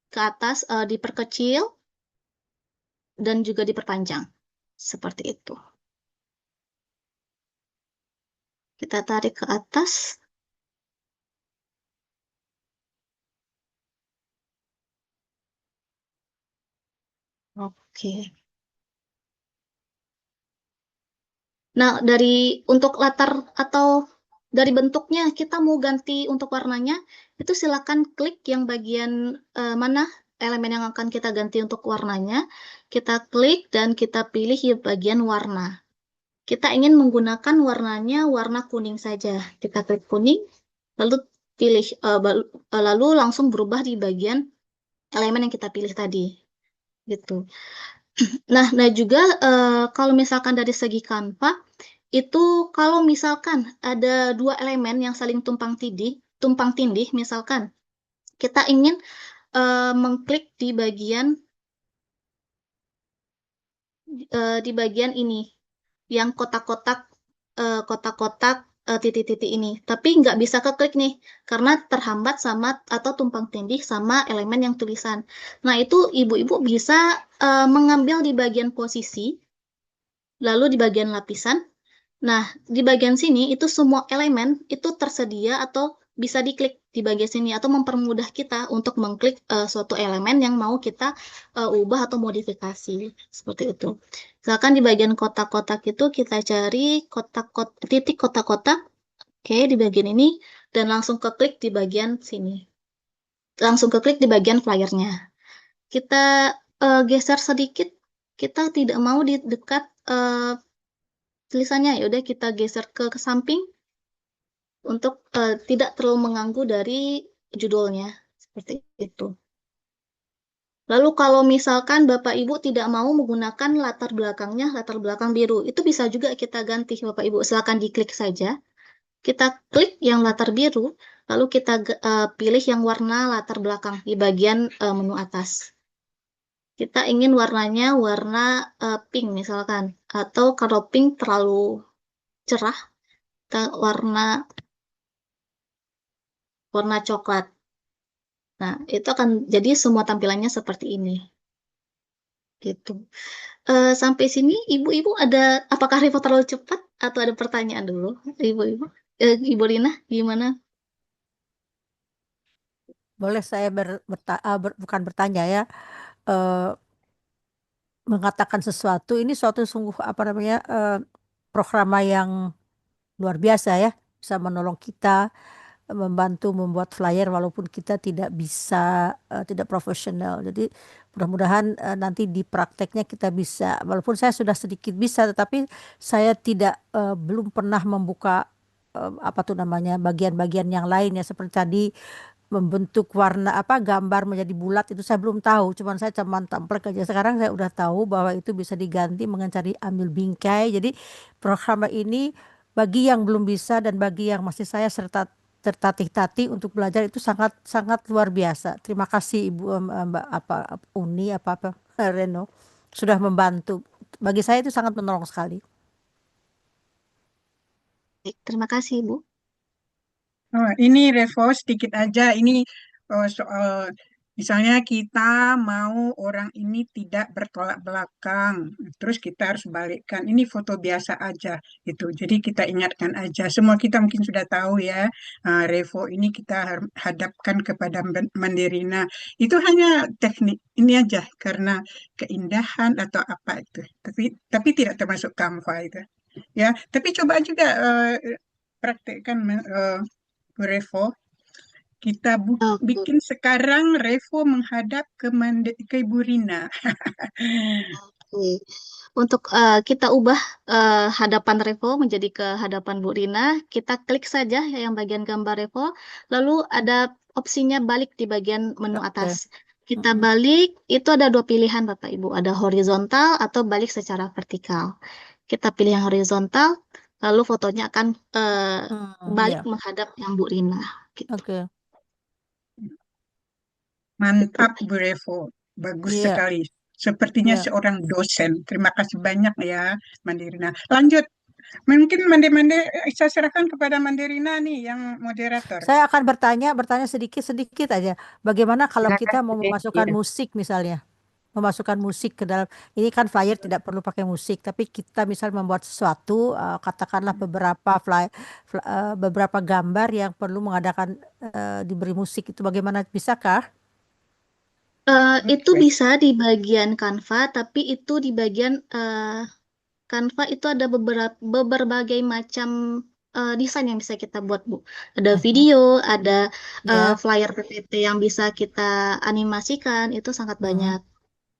ke atas, diperkecil dan juga diperpanjang. Seperti itu. Kita tarik ke atas. Oke. Nah, untuk latar atau dari bentuknya kita mau ganti untuk warnanya, itu silakan klik yang bagian mana elemen yang akan kita ganti untuk warnanya. Kita klik dan kita pilih di bagian warna. Kita ingin menggunakan warnanya warna kuning saja. Kita klik kuning, lalu pilih lalu langsung berubah di bagian elemen yang kita pilih tadi. Gitu. Nah juga kalau misalkan dari segi Canva, itu kalau misalkan ada dua elemen yang saling tumpang tindih, misalkan kita ingin mengklik di bagian ini, yang kotak-kotak titik-titik ini, tapi nggak bisa keklik nih karena terhambat sama atau tumpang tindih sama elemen yang tulisan. Nah itu ibu-ibu bisa mengambil di bagian posisi, lalu di bagian lapisan. Nah, di bagian sini itu semua elemen itu tersedia atau bisa diklik di bagian sini atau mempermudah kita untuk mengklik suatu elemen yang mau kita ubah atau modifikasi. Seperti itu. Misalkan di bagian kotak-kotak itu kita cari titik kotak-kotak. Oke, di bagian ini dan langsung keklik di bagian sini. Langsung keklik di bagian flyernya. Kita geser sedikit. Kita tidak mau di dekat tulisannya, ya udah kita geser ke samping untuk tidak terlalu mengganggu dari judulnya seperti itu. Lalu kalau misalkan Bapak Ibu tidak mau menggunakan latar belakangnya latar belakang biru, itu bisa juga kita ganti Bapak Ibu. Silakan diklik saja. Kita klik yang latar biru, lalu kita pilih yang warna latar belakang di bagian menu atas. Kita ingin warnanya warna pink misalkan, atau kalau pink terlalu cerah, kita warna coklat. Nah, itu akan jadi semua tampilannya seperti ini. Gitu. Sampai sini, ibu-ibu apakah Rivo terlalu cepat atau ada pertanyaan dulu, ibu-ibu? Ibu Rina, gimana? Boleh saya bukan bertanya ya, eh, mengatakan sesuatu ini suatu sungguh apa namanya program yang luar biasa ya, bisa menolong kita, membantu membuat flyer walaupun kita tidak bisa tidak profesional. Jadi mudah-mudahan nanti di prakteknya kita bisa, walaupun saya sudah sedikit bisa, tetapi saya belum pernah membuka apa tuh namanya bagian-bagian yang lain ya, seperti tadi membentuk warna gambar menjadi bulat, itu saya belum tahu, saya cuman template aja. Sekarang saya udah tahu bahwa itu bisa diganti dengan cari ambil bingkai. Jadi program ini bagi yang belum bisa dan bagi yang masih saya tertatih-tatih untuk belajar itu sangat sangat luar biasa. Terima kasih Ibu Mbak Uni Reno sudah membantu. Bagi saya itu sangat menolong sekali. Terima kasih, Ibu. Oh, ini Revo sedikit aja. Ini soal misalnya kita mau orang ini tidak bertolak belakang, terus kita harus balikkan. Ini foto biasa aja gitu. Jadi kita ingatkan aja. Semua kita mungkin sudah tahu ya, Revo ini kita hadapkan kepada Mandarina. Itu hanya teknik ini aja karena keindahan atau apa itu. Tapi tidak termasuk Canva itu. Ya, tapi coba juga praktekkan Revo. Kita bikin sekarang Revo menghadap ke Ibu Rina. Oke. Untuk kita ubah hadapan Revo menjadi ke hadapan Bu Rina, kita klik saja yang bagian gambar Revo, lalu ada opsinya balik di bagian menu atas. Kita balik, itu ada dua pilihan Bapak Ibu, ada horizontal atau balik secara vertikal. Kita pilih yang horizontal, lalu fotonya akan balik menghadap yang Bu Rina. Gitu. Oke. Mantap Bu Revo, bagus sekali. Sepertinya seorang dosen. Terima kasih banyak ya Mandirina. Lanjut Mungkin saya serahkan kepada Manderina nih yang moderator. Saya akan bertanya sedikit-sedikit aja. Bagaimana kalau Silakan, kita mau Dek. memasukkan Iya. musik misalnya? Memasukkan musik ke dalam, ini kan flyer tidak perlu pakai musik, tapi kita misal membuat sesuatu, katakanlah beberapa gambar yang perlu diberi musik, itu bagaimana, bisakah? Itu bisa di bagian Canva, tapi itu di bagian Canva itu ada berbagai macam desain yang bisa kita buat, Bu. Ada video, ada Ya, flyer PPT yang bisa kita animasikan, itu sangat banyak.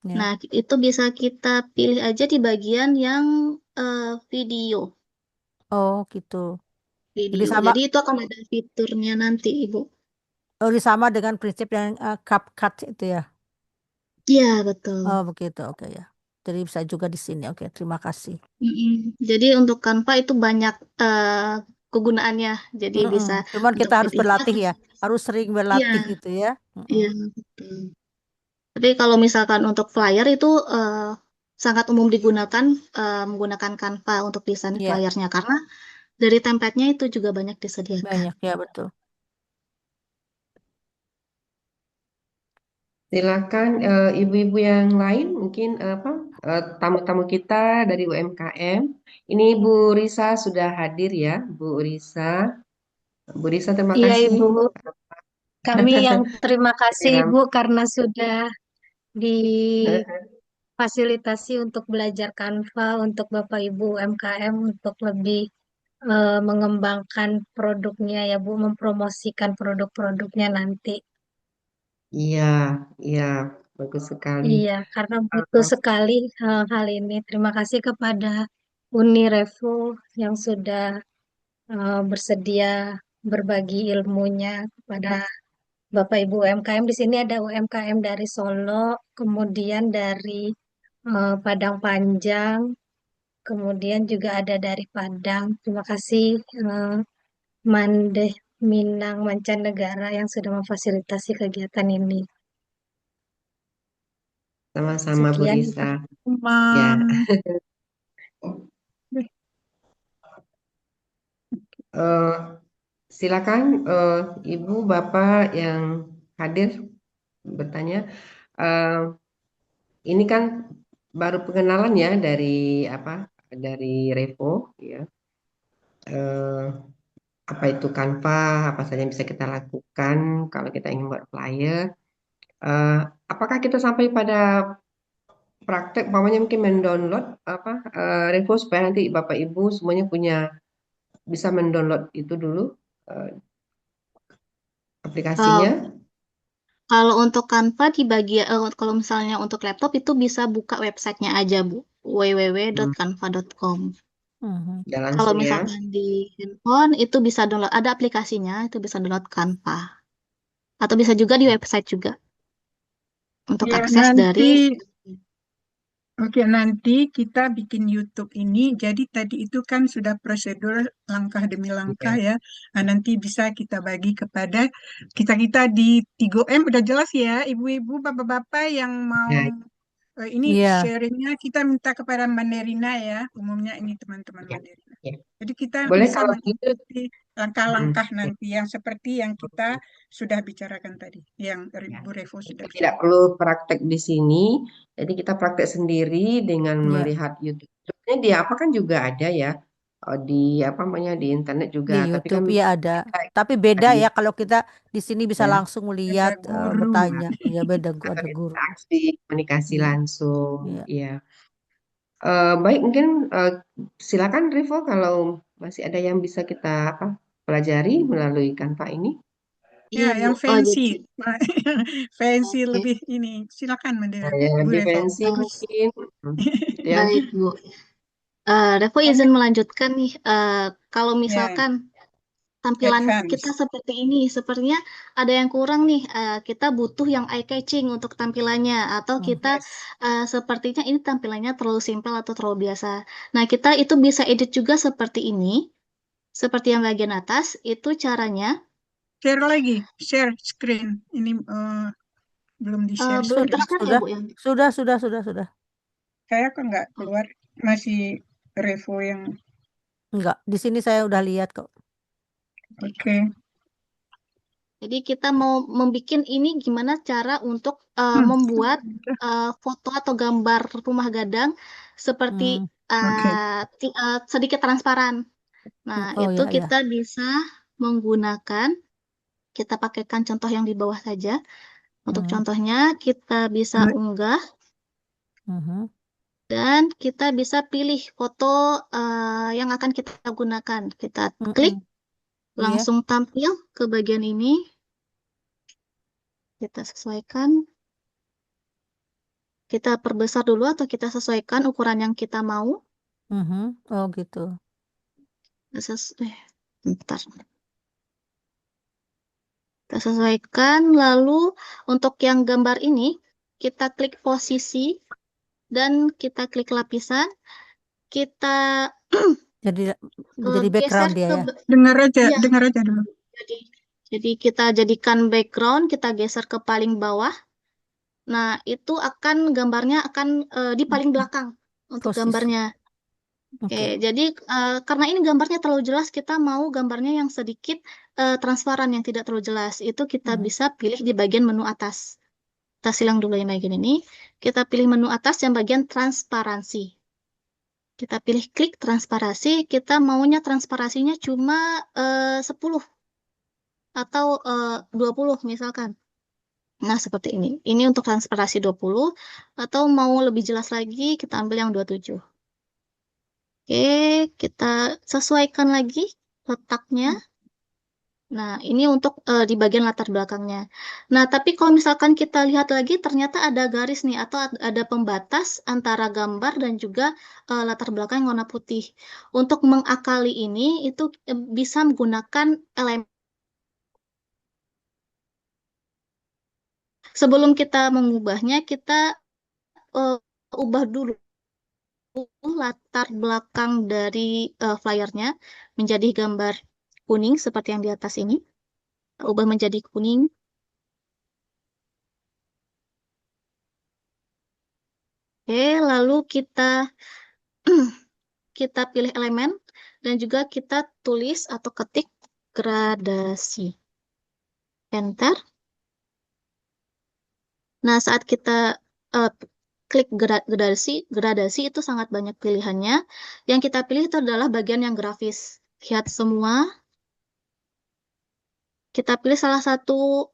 ya. Nah, itu bisa kita pilih aja di bagian yang video. Oh gitu. Jadi Video. sama, Jadi itu akan ada fiturnya nanti, Ibu. sama dengan prinsip yang CapCut itu ya. Iya, betul. Oh begitu, oke ya. Jadi bisa juga di sini. Oke, terima kasih. Jadi untuk Canva itu banyak kegunaannya. Jadi bisa Cuman untuk kita harus PDF. berlatih ya, harus sering berlatih Iya, gitu ya. iya, betul. Tapi kalau misalkan untuk flyer itu sangat umum digunakan menggunakan Canva untuk desain Iya, flyernya karena dari template-nya itu juga banyak disediakan. banyak ya, betul. Silakan ibu-ibu yang lain mungkin tamu-tamu kita dari UMKM. Ini Bu Risa sudah hadir ya, Bu Risa. Bu Risa terima Iya, kasih. Ibu. Kami yang terima kasih, Ya, Ibu, karena sudah difasilitasi untuk belajar Canva untuk Bapak Ibu UMKM untuk lebih mengembangkan produknya ya, Bu, mempromosikan produk-produknya nanti. iya, iya, bagus sekali. Iya, karena butuh sekali hal ini. Terima kasih kepada Uni Revo yang sudah bersedia berbagi ilmunya kepada Bapak Ibu UMKM. Di sini ada UMKM dari Solo, kemudian dari Padang Panjang, kemudian juga ada dari Padang. Terima kasih Mandeh Minang Mancanegara yang sudah memfasilitasi kegiatan ini. Sama-sama Bu Sekian. Risa. Ya. Silakan Ibu Bapak yang hadir bertanya. Ini kan baru pengenalan ya dari Revo ya. Apa itu Canva, apa saja yang bisa kita lakukan kalau kita ingin buat flyer. Apakah kita sampai pada praktek, umpamanya mungkin mendownload Revo supaya nanti Bapak Ibu semuanya bisa mendownload itu dulu aplikasinya. Kalau untuk Canva di bagian kalau misalnya untuk laptop itu bisa buka websitenya aja, Bu, www.canva.com. Ya Kalau langsung ya. misalkan di handphone itu bisa download, ada aplikasinya, itu bisa download Canva. Atau bisa juga di website juga untuk Ya, akses dari. Oke, nanti kita bikin YouTube ini. Jadi tadi itu kan sudah prosedur langkah demi langkah ya. Nah, nanti bisa kita bagi kepada kita di 3M udah jelas ya, ibu-ibu, bapak-bapak yang mau ini sharingnya kita minta kepada Manderina ya. Umumnya ini teman-teman Manderina. Jadi kita Boleh bisa kalau mengikuti langkah-langkah nanti yang seperti yang kita sudah bicarakan tadi, yang Bu Revo sudah tidak bicarakan. perlu praktek di sini, jadi kita praktek sendiri dengan melihat YouTube-nya. Di apa kan juga ada ya, di internet juga. Di Tapi kan YouTube ya ada. Tapi beda ya kalau kita di sini bisa ya, langsung melihat, bertanya. Ya beda, ada guru. interaksi, komunikasi langsung. Iya. Ya. Baik, mungkin silakan Rivo kalau masih ada yang bisa kita pelajari melalui Canva ini. Ya, yang Bu. fancy. Fancy lebih ini. Silakan Mandira. Yang Bu lebih Revo. fancy mungkin. Ya. Baik, Bu. Revo izin melanjutkan nih. Kalau misalkan tampilan kita seperti ini, sepertinya ada yang kurang nih. Kita butuh yang eye catching untuk tampilannya, atau kita sepertinya ini tampilannya terlalu simpel atau terlalu biasa. Nah, kita itu bisa edit juga seperti ini, seperti yang bagian atas. Itu caranya. Share lagi, share screen. Ini belum di share. Belum terlihat ya, Bu? Sudah. Saya kok nggak keluar, masih Revo yang Enggak, di sini saya udah lihat kok. Oke. Jadi kita mau membuat ini gimana cara untuk membuat foto atau gambar rumah gadang seperti Oke. sedikit transparan. Nah, Oh itu ya, ya. kita bisa menggunakan, kita pakaikan contoh yang di bawah saja. Untuk contohnya, kita bisa unggah Mhm. dan kita bisa pilih foto yang akan kita gunakan. Kita klik, Iya. langsung tampil ke bagian ini. Kita sesuaikan. Kita perbesar dulu atau kita sesuaikan ukuran yang kita mau. Oh gitu. Bentar. Kita sesuaikan, lalu untuk yang gambar ini, kita klik posisi dan kita klik lapisan. Kita Jadi geser background dia ke ya. Dengar aja, Iya. dengar aja dulu. Jadi kita jadikan background, kita geser ke paling bawah. Nah, itu akan gambarnya akan di paling belakang untuk Posisi. gambarnya. Oke, jadi karena ini gambarnya terlalu jelas, kita mau gambarnya yang sedikit transparan, yang tidak terlalu jelas. Itu kita bisa pilih di bagian menu atas. Kita silang dulu yang bagian ini. Kita pilih menu atas yang bagian transparansi. Kita pilih klik transparansi. Kita maunya transparansinya cuma 10 atau 20 misalkan. Nah, seperti ini. Ini untuk transparansi 20. Atau mau lebih jelas lagi, kita ambil yang 27. Oke, kita sesuaikan lagi letaknya. Nah, ini untuk di bagian latar belakangnya. Nah, tapi kalau misalkan kita lihat lagi, ternyata ada garis nih, atau ada pembatas antara gambar dan juga latar belakang yang warna putih. Untuk mengakali ini, itu bisa menggunakan elemen. Sebelum kita mengubahnya, kita ubah dulu latar belakang dari flyernya menjadi gambar kuning seperti yang di atas ini. Ubah menjadi kuning. Oke, lalu kita pilih elemen dan juga kita tulis atau ketik gradasi. Enter. Nah, saat kita klik gradasi itu sangat banyak pilihannya. Yang kita pilih itu adalah bagian yang grafis. Lihat semua. Kita pilih salah satu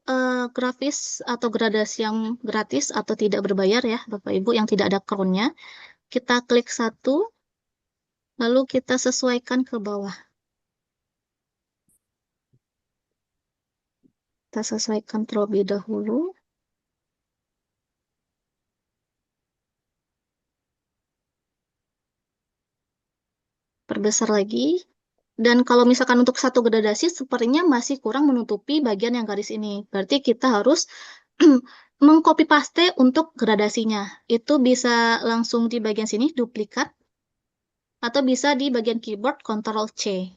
grafis atau gradasi yang gratis atau tidak berbayar ya, Bapak Ibu, yang tidak ada crown-nya. Kita klik satu, lalu kita sesuaikan ke bawah. Kita sesuaikan terlebih dahulu. Perbesar lagi. Dan kalau misalkan untuk satu gradasi, sepertinya masih kurang menutupi bagian yang garis ini. Berarti kita harus mengcopy paste untuk gradasinya. Itu bisa langsung di bagian sini, duplikat. Atau bisa di bagian keyboard, Ctrl-C.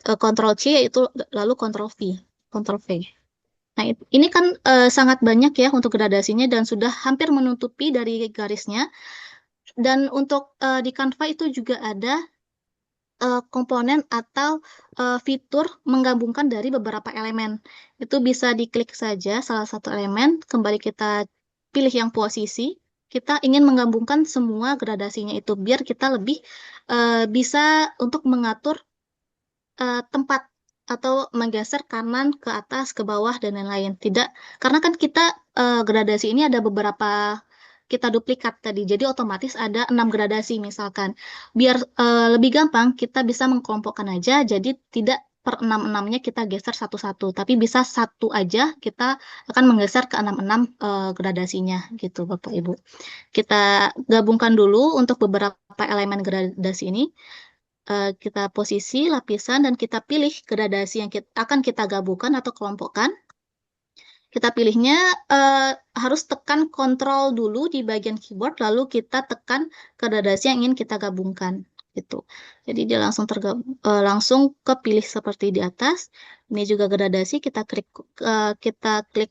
Ctrl-C yaitu lalu Ctrl-V. Ctrl-V. Nah, ini kan sangat banyak ya untuk gradasinya dan sudah hampir menutupi dari garisnya. Dan untuk di Canva itu juga ada komponen atau fitur menggabungkan dari beberapa elemen. Itu bisa diklik saja salah satu elemen, kembali kita pilih yang posisi. Kita ingin menggabungkan semua gradasinya itu biar kita lebih bisa untuk mengatur tempat atau menggeser kanan ke atas, ke bawah, dan lain-lain. Tidak, karena kan kita gradasi ini ada beberapa kita duplikat tadi, jadi otomatis ada 6 gradasi misalkan. Biar lebih gampang, kita bisa mengkelompokkan aja, jadi tidak per 6-6-nya kita geser satu-satu, tapi bisa satu aja kita akan menggeser ke 6-6 gradasinya, gitu Bapak Ibu. Kita gabungkan dulu untuk beberapa elemen gradasi ini. Kita posisi lapisan dan kita pilih gradasi yang akan kita gabungkan atau kelompokkan. Kita pilihnya harus tekan Ctrl dulu di bagian keyboard, lalu kita tekan gradasi yang ingin kita gabungkan. Gitu. Jadi dia langsung langsung kepilih seperti di atas. Ini juga gradasi, kita klik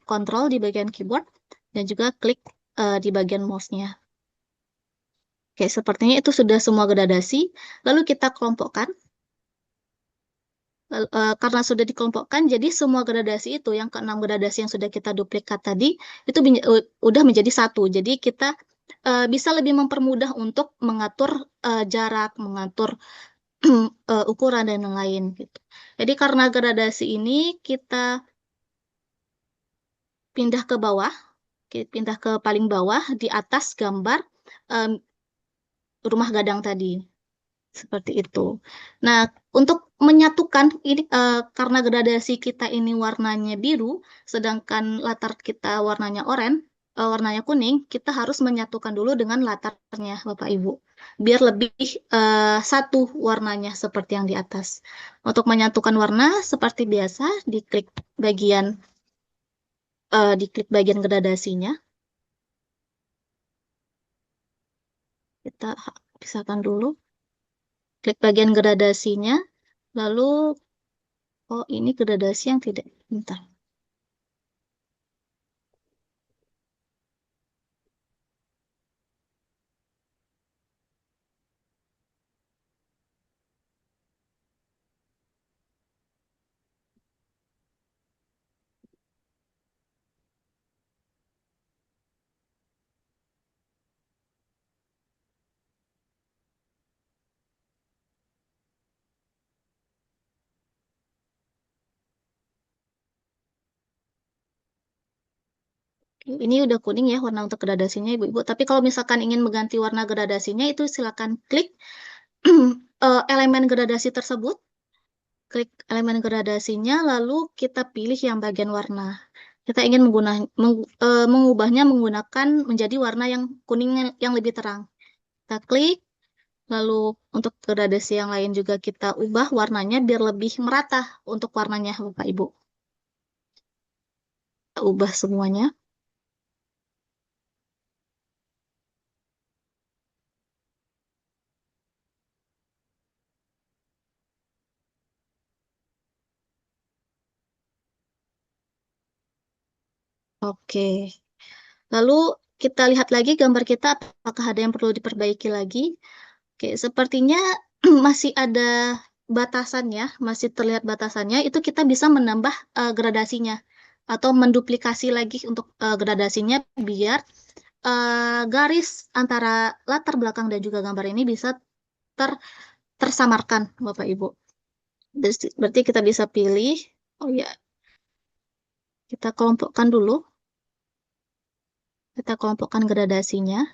Ctrl di bagian keyboard dan juga klik di bagian mouse-nya. Oke, sepertinya itu sudah semua gradasi. Lalu kita kelompokkan. Karena sudah dikelompokkan, jadi semua gradasi itu, yang keenam gradasi yang sudah kita duplikat tadi, itu udah menjadi satu. Jadi kita bisa lebih mempermudah untuk mengatur jarak, mengatur ukuran dan lain-lain gitu. Jadi karena gradasi ini kita pindah ke bawah, pindah ke paling bawah di atas gambar rumah gadang tadi. Seperti itu. Nah, untuk menyatukan ini karena gradasi kita ini warnanya biru, sedangkan latar kita warnanya oranye, warnanya kuning, kita harus menyatukan dulu dengan latarnya, Bapak Ibu, biar lebih satu warnanya seperti yang di atas. Untuk menyatukan warna seperti biasa, diklik bagian gradasinya. Kita pisahkan dulu. Klik bagian gradasinya, lalu oh, ini gradasi yang tidak. Bentar. Ini udah kuning ya warna untuk gradasinya Ibu-Ibu. Tapi kalau misalkan ingin mengganti warna gradasinya itu silakan klik elemen gradasi tersebut. Klik elemen gradasinya lalu kita pilih yang bagian warna. Kita ingin mengubahnya menggunakan menjadi warna yang kuning yang lebih terang. Kita klik, lalu untuk gradasi yang lain juga kita ubah warnanya biar lebih merata untuk warnanya Bapak Ibu. Kita ubah semuanya. Oke. Lalu kita lihat lagi gambar kita apakah ada yang perlu diperbaiki lagi. Oke, sepertinya masih ada batasannya, masih terlihat batasannya. Itu kita bisa menambah gradasinya atau menduplikasi lagi untuk gradasinya biar garis antara latar belakang dan juga gambar ini bisa tersamarkan, Bapak Ibu. Berarti kita bisa pilih, oh ya, kita kelompokkan dulu. Kita kelompokkan gradasinya.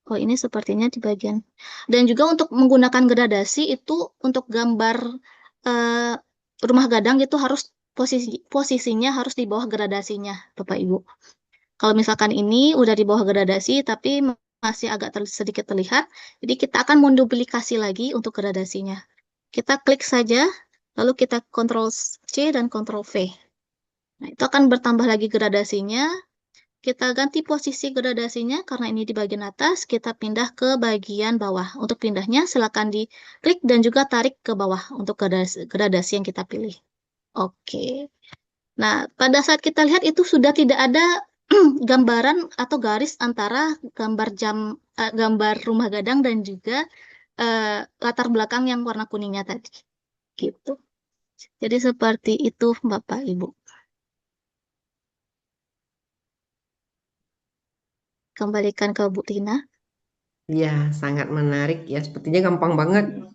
Oh, ini sepertinya di bagian. Dan juga untuk menggunakan gradasi itu untuk gambar eh, rumah gadang itu harus posisinya harus di bawah gradasinya, Bapak Ibu. Kalau misalkan ini udah di bawah gradasi tapi masih agak sedikit terlihat, jadi kita akan menduplikasi lagi untuk gradasinya. Kita klik saja, lalu kita Ctrl C dan Ctrl V. Nah, itu akan bertambah lagi gradasinya. Kita ganti posisi gradasinya karena ini di bagian atas, kita pindah ke bagian bawah. Untuk pindahnya silakan diklik dan juga tarik ke bawah untuk gradasi yang kita pilih. Oke. Nah, pada saat kita lihat itu sudah tidak ada gambaran atau garis antara gambar rumah gadang dan juga latar belakang yang warna kuningnya tadi. Gitu. Jadi seperti itu Bapak Ibu. Kembalikan ke Bu Tina. Ya, sangat menarik ya. Sepertinya gampang banget.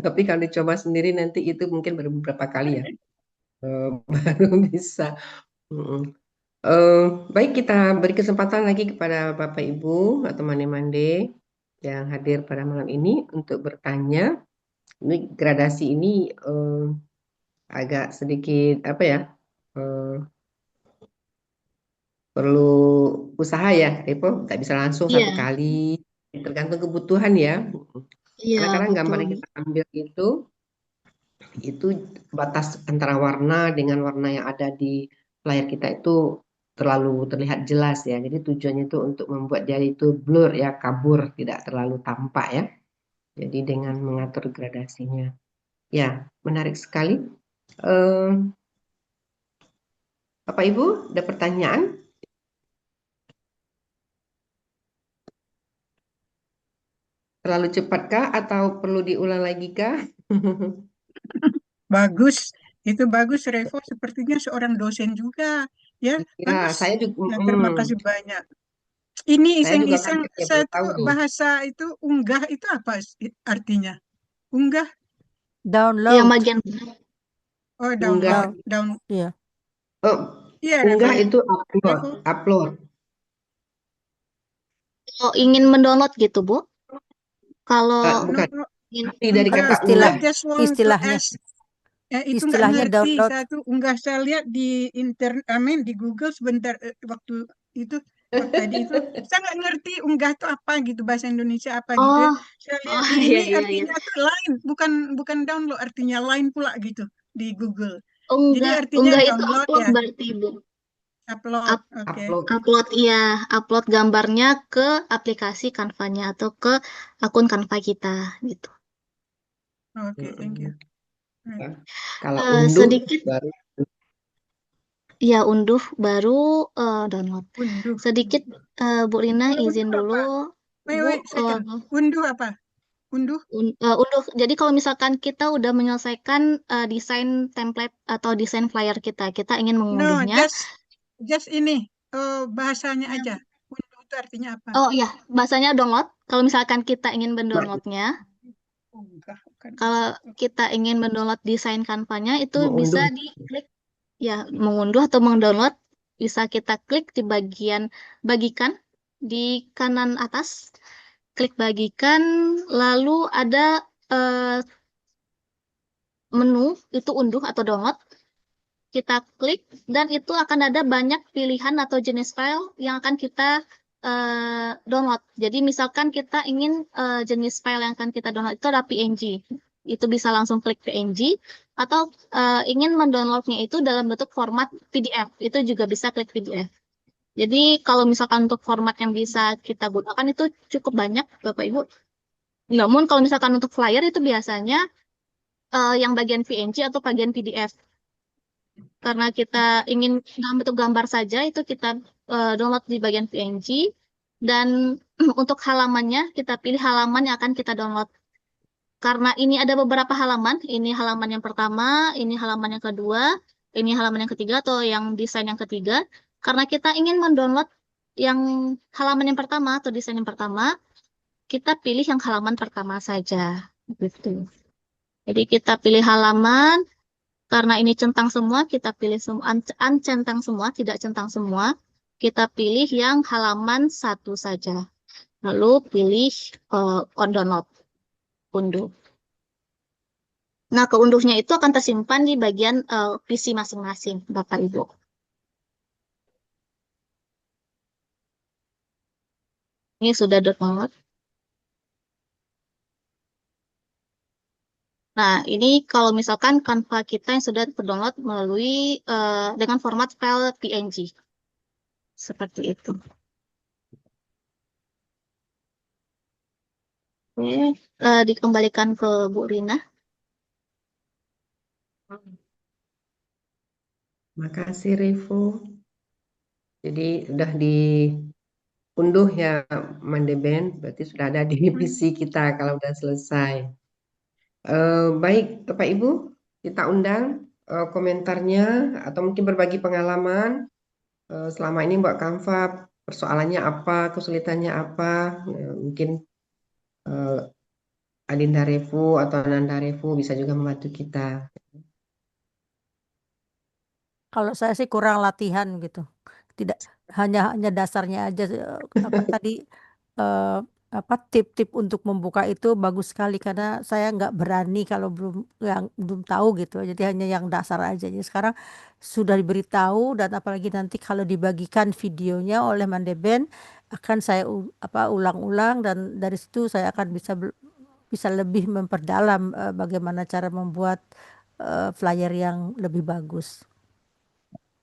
Tapi kalau dicoba sendiri nanti itu mungkin baru beberapa kali ya. Baru bisa. Mm-mm. Baik, kita beri kesempatan lagi kepada Bapak Ibu atau Mande-Mande yang hadir pada malam ini untuk bertanya. Ini gradasi ini agak sedikit apa ya? eh, Perlu usaha ya, Repo. Tidak bisa langsung Iya, satu kali. Tergantung kebutuhan ya. iya Karena kadang gambar betul. yang kita ambil itu batas antara warna dengan warna yang ada di layar kita itu terlalu terlihat jelas ya. Jadi tujuannya itu untuk membuat dia itu blur ya, kabur, tidak terlalu tampak ya. Jadi dengan mengatur gradasinya. Ya, menarik sekali. Eh, Bapak Ibu, ada pertanyaan? Terlalu cepat kah atau perlu diulang lagi kah? Bagus, itu bagus Revo. Sepertinya seorang dosen juga. Ya, Ya, bagus. saya juga, Ya, terima kasih banyak. Ini saya juga iseng-iseng, kaget ya baru satu tahu nih. bahasa itu unggah itu apa artinya? Unggah, Yang Download. bagian oh Unggah, down. Iya. oh, Iya, unggah Revo. itu upload, Revo. upload. kalau ingin mendownload gitu, Bu. Kalau No, Bukan, no, ingin arti dari Kan kata istilah I unggah. just want to istilahnya ask. Itu nggak istilahnya ngerti. download. Saya tuh unggah, saya lihat di di Google sebentar waktu itu waktu tadi itu saya nggak ngerti unggah itu apa gitu, bahasa Indonesia apa gitu ya. oh Saya lihat oh di iya ini iya iya. artinya tuh lain, bukan download, artinya lain pula gitu di Google. Jadi Unggah artinya unggah itu download upload ya, berarti, Bu. upload. Up- Oke. Upload. upload ya, upload gambarnya ke aplikasi Canva-nya atau ke akun Canva kita gitu. Oke, thank you. Ya. Kalau unduh Sedikit baru ya unduh baru download. Unduh. Sedikit Bu Rina izin Unduh dulu, apa? Bu. Wait, second. Unduh apa? Unduh. Unduh. Jadi kalau misalkan kita udah menyelesaikan desain template atau desain flyer kita, kita ingin No, mengunduhnya. just ini bahasanya aja. Unduh itu artinya apa? Oh iya, bahasanya download. Kalau misalkan kita ingin mendownloadnya, Unggah, bukan kalau unduh. kita ingin mendownload desain Canva-nya itu bisa mengunduh. diklik ya, mengunduh atau mendownload, bisa kita klik di bagian bagikan di kanan atas, klik bagikan, lalu ada eh, menu itu unduh atau download. Kita klik dan itu akan ada banyak pilihan atau jenis file yang akan kita download. Jadi misalkan kita ingin jenis file yang akan kita download itu ada PNG. Itu bisa langsung klik PNG atau ingin mendownloadnya itu dalam bentuk format PDF. Itu juga bisa klik PDF. Jadi kalau misalkan untuk format yang bisa kita gunakan itu cukup banyak, Bapak Ibu. Namun kalau misalkan untuk flyer itu biasanya yang bagian PNG atau bagian PDF. Karena kita ingin dalam bentuk gambar saja, itu kita download di bagian PNG. Dan untuk halamannya, kita pilih halaman yang akan kita download. Karena ini ada beberapa halaman, ini halaman yang pertama, ini halaman yang kedua, ini halaman yang ketiga atau yang desain yang ketiga. Karena kita ingin mendownload yang halaman yang pertama atau desain yang pertama, kita pilih yang halaman pertama saja. Gitu. Jadi kita pilih halaman, karena ini centang semua, kita pilih semua, uncentang semua, tidak centang semua. Kita pilih yang halaman satu saja. Lalu pilih on download, unduh. Nah, keunduhnya itu akan tersimpan di bagian PC masing-masing, Bapak Ibu. Ini sudah download. Nah, ini kalau misalkan Canva kita yang sudah terdownload melalui dengan format file PNG. Seperti itu. Oke, dikembalikan ke Bu Rina. Makasih Revo. Jadi udah diunduh ya Mandeben, berarti sudah ada di PC kita kalau udah selesai. Baik Bapak Ibu, kita undang komentarnya atau mungkin berbagi pengalaman selama ini Mbak Kanva persoalannya apa, kesulitannya apa, mungkin Adinda Revo atau Ananda Revo bisa juga membantu kita. Kalau saya sih kurang latihan gitu. Tidak hanya dasarnya aja apa tadi eh, apa tip-tip untuk membuka itu bagus sekali karena saya nggak berani kalau belum tahu gitu. Jadi hanya yang dasar aja. Jadi sekarang sudah diberitahu dan apalagi nanti kalau dibagikan videonya oleh Mandeben akan saya ulang-ulang dan dari situ saya akan bisa lebih memperdalam bagaimana cara membuat flyer yang lebih bagus.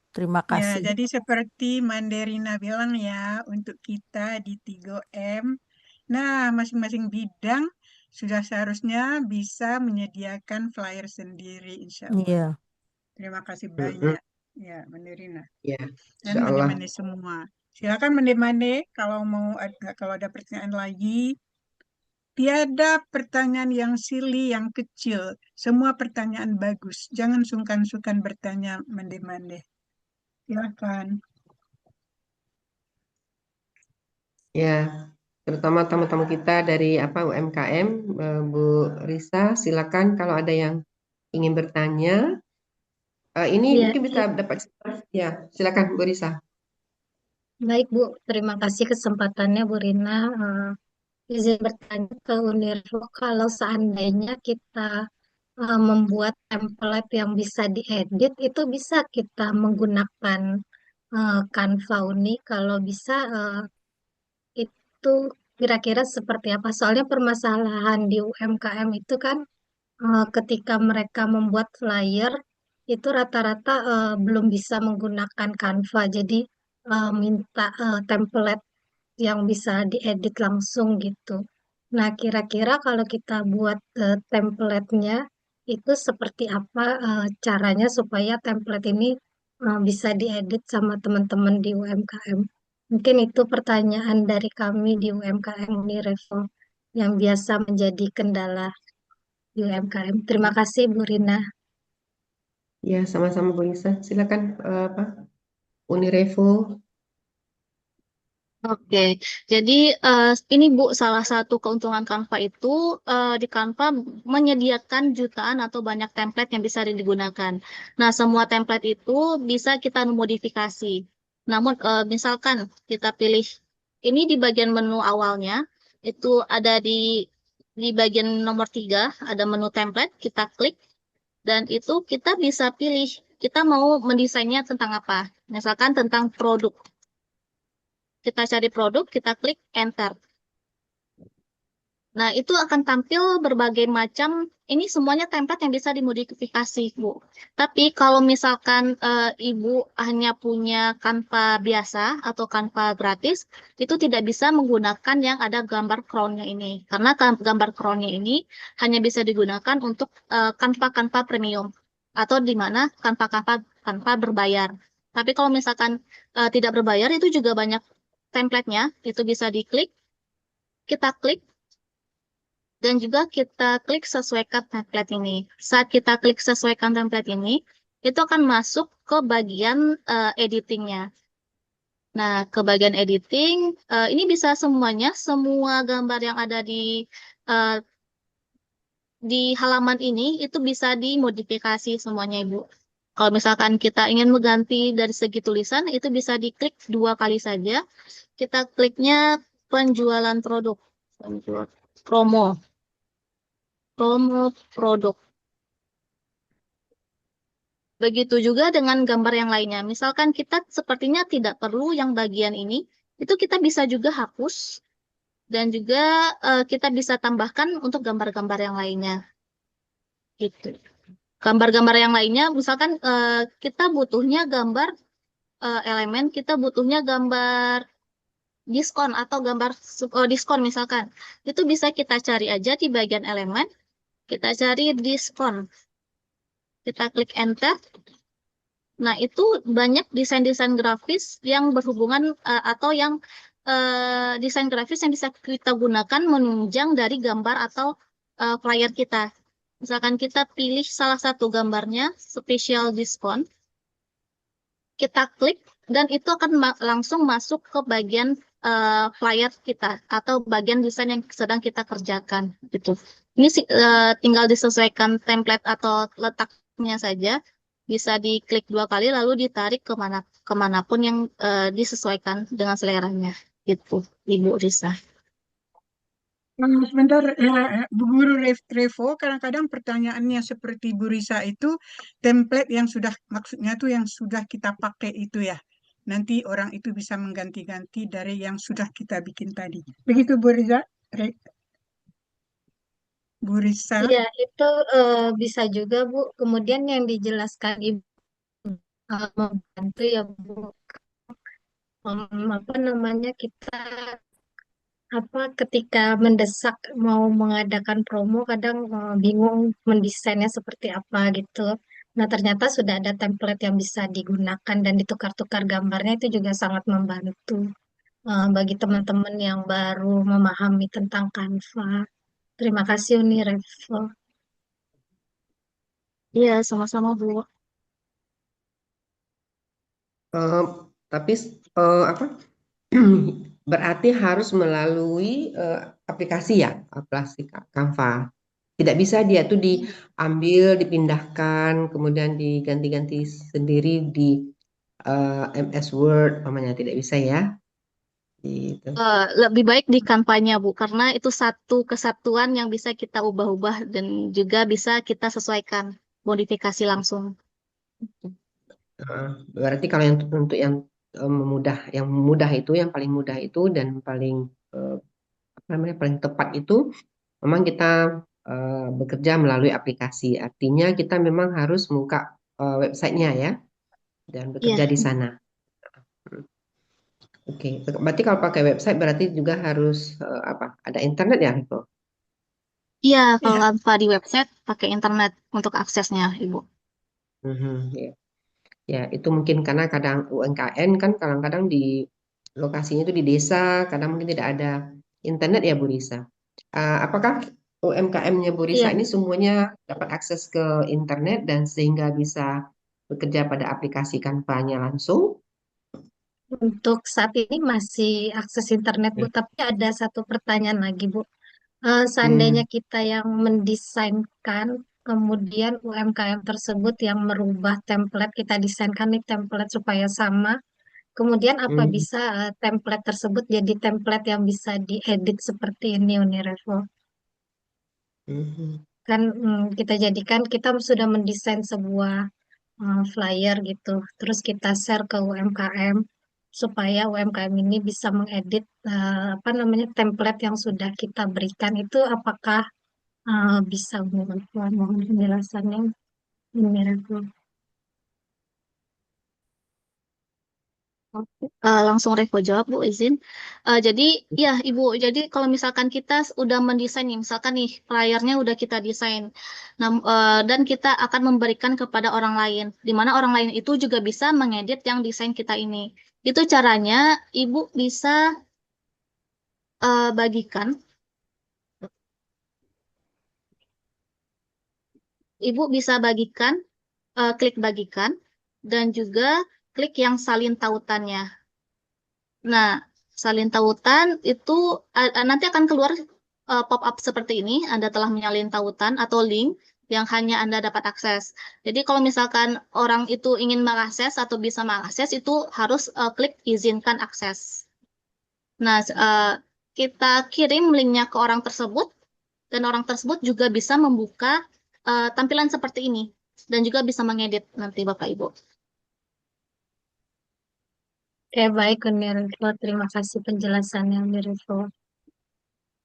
Terima Ya, kasih. jadi seperti Manderina bilang ya, untuk kita di 3M, nah masing-masing bidang sudah seharusnya bisa menyediakan flyer sendiri, insya Allah. Iya. Terima kasih banyak, ya Manderina. Ya, Dan insya Allah. Mande-Mande semua. Silakan Mande-Mande kalau mau kalau ada pertanyaan lagi. tiada pertanyaan yang silly, yang kecil. Semua pertanyaan bagus. Jangan sungkan-sungkan bertanya mande-mande. Silakan. Ya, terutama tamu-tamu kita dari UMKM, Bu Risa, silakan kalau ada yang ingin bertanya. Ini Ya, mungkin bisa dapat, ya, silakan Bu Risa. baik Bu, terima kasih kesempatannya Bu Rina. Izin bertanya ke Unirvo, kalau seandainya kita membuat template yang bisa diedit, itu bisa kita menggunakan Canva Uni. Kalau bisa, itu kira-kira seperti apa? Soalnya permasalahan di UMKM itu kan ketika mereka membuat flyer, itu rata-rata belum bisa menggunakan Canva. Jadi minta template yang bisa diedit langsung gitu. Nah, kira-kira kalau kita buat template-nya itu seperti apa caranya supaya template ini bisa diedit sama teman-teman di UMKM? Mungkin itu pertanyaan dari kami di UMKM Unirevo yang biasa menjadi kendala di UMKM. Terima kasih Bu Rina. Ya, sama-sama Bu Risa. Silakan Unirevo. Oke, jadi ini Bu, salah satu keuntungan Canva itu di Canva menyediakan jutaan atau banyak template yang bisa digunakan. Nah, semua template itu bisa kita modifikasi. Namun, misalkan kita pilih ini di bagian menu awalnya, itu ada di bagian nomor 3, ada menu template, kita klik, dan itu kita bisa pilih, kita mau mendesainnya tentang apa. Misalkan tentang produk. Kita cari produk, kita klik enter. Nah, itu akan tampil berbagai macam, ini semuanya template yang bisa dimodifikasi, Bu. Tapi kalau misalkan Ibu hanya punya Canva biasa atau Canva gratis, itu tidak bisa menggunakan yang ada gambar crown-nya ini. Karena gambar crown-nya ini hanya bisa digunakan untuk Canva-Canva premium. Atau di mana Canva berbayar. Tapi kalau misalkan tidak berbayar, itu juga banyak template-nya, itu bisa diklik, kita klik, dan juga kita klik sesuaikan template ini. Saat kita klik sesuaikan template ini, itu akan masuk ke bagian editingnya. Nah, ke bagian editing, ini bisa semuanya, semua gambar yang ada uh, di halaman ini, itu bisa dimodifikasi semuanya, Ibu. Kalau misalkan kita ingin mengganti dari segi tulisan, itu bisa diklik 2 kali saja. Kita kliknya penjualan produk, promo produk. Begitu juga dengan gambar yang lainnya. Misalkan kita sepertinya tidak perlu yang bagian ini, itu kita bisa juga hapus dan juga kita bisa tambahkan untuk gambar-gambar yang lainnya. Gitu. Gambar-gambar yang lainnya, misalkan kita butuhnya gambar elemen, kita butuhnya gambar diskon atau gambar diskon misalkan. Itu bisa kita cari aja di bagian elemen, kita cari diskon. Kita klik enter. Nah, itu banyak desain-desain grafis yang berhubungan atau yang desain grafis yang bisa kita gunakan menunjang dari gambar atau flyer kita. Misalkan kita pilih salah satu gambarnya, special diskon, kita klik, dan itu akan langsung masuk ke bagian flyer kita atau bagian desain yang sedang kita kerjakan. Gitu. Ini tinggal disesuaikan template atau letaknya saja. Bisa diklik 2 kali lalu ditarik kemanapun yang disesuaikan dengan seleranya. Gitu, Ibu Risa. Sebentar, Bu Guru Revo, kadang-kadang pertanyaannya seperti Bu Risa itu, template yang sudah, maksudnya tuh yang sudah kita pakai itu ya. Nanti orang itu bisa mengganti-ganti dari yang sudah kita bikin tadi. Begitu Bu Risa? Bu Risa? Iya, itu bisa juga Bu. Kemudian yang dijelaskan Ibu membantu ya Bu. Apa namanya, kita ketika mendesak mau mengadakan promo kadang bingung mendesainnya seperti apa gitu. Nah, ternyata sudah ada template yang bisa digunakan dan ditukar-tukar gambarnya, itu juga sangat membantu bagi teman-teman yang baru memahami tentang Canva. Terima kasih Uni Revo. Iya, sama-sama Bu. Eh, tapi apa? Berarti harus melalui aplikasi ya, aplikasi Canva. Tidak bisa dia tuh diambil, dipindahkan, kemudian diganti-ganti sendiri di MS Word, namanya tidak bisa ya. Gitu. Lebih baik di kampanye Bu, karena itu satu kesatuan yang bisa kita ubah-ubah dan juga bisa kita sesuaikan, modifikasi langsung. Berarti kalau yang untuk yang mudah itu, yang paling mudah itu dan paling eh, apa namanya paling tepat itu, memang kita bekerja melalui aplikasi. Artinya kita memang harus buka websitenya ya dan bekerja Iya, di sana. Oke, berarti kalau pakai website berarti juga harus apa? Ada internet ya, Riko? iya kalau Ya, tanpa di website pakai internet untuk aksesnya, Ibu. Mhm, ya. Ya, itu mungkin karena kadang UMKM kan kadang-kadang di lokasinya itu di desa, kadang mungkin tidak ada internet ya Bu Risa. Apakah UMKM-nya Bu Risa Iya, ini semuanya dapat akses ke internet dan sehingga bisa bekerja pada aplikasi Canva-nya langsung? untuk saat ini masih akses internet Bu, Ya. tapi ada satu pertanyaan lagi Bu. Seandainya Hmm, kita yang mendesainkan, kemudian UMKM tersebut yang merubah template, kita desainkan nih template supaya sama, kemudian apa hmm, bisa template tersebut jadi template yang bisa diedit seperti ini Unirevo? hmm, Kan kita jadikan, kita sudah mendesain sebuah flyer gitu, terus kita share ke UMKM supaya UMKM ini bisa mengedit apa namanya template yang sudah kita berikan itu apakah bisa mohon penjelasannya ini Revo. Langsung Revo jawab Bu, izin. Jadi ya Ibu, jadi kalau misalkan kita udah mendesain nih, misalkan nih flyernya udah kita desain, dan kita akan memberikan kepada orang lain, di mana orang lain itu juga bisa mengedit yang desain kita ini. Itu caranya Ibu bisa bagikan, Ibu bisa bagikan, klik bagikan, dan juga klik yang salin tautannya. Nah, salin tautan itu nanti akan keluar pop-up seperti ini, Anda telah menyalin tautan atau link yang hanya Anda dapat akses. Jadi kalau misalkan orang itu ingin mengakses atau bisa mengakses, itu harus klik izinkan akses. Nah, kita kirim linknya ke orang tersebut, dan orang tersebut juga bisa membuka tampilan seperti ini, dan juga bisa mengedit nanti Bapak Ibu. Oke, baik Unirevo, terima kasih penjelasannya Unirevo.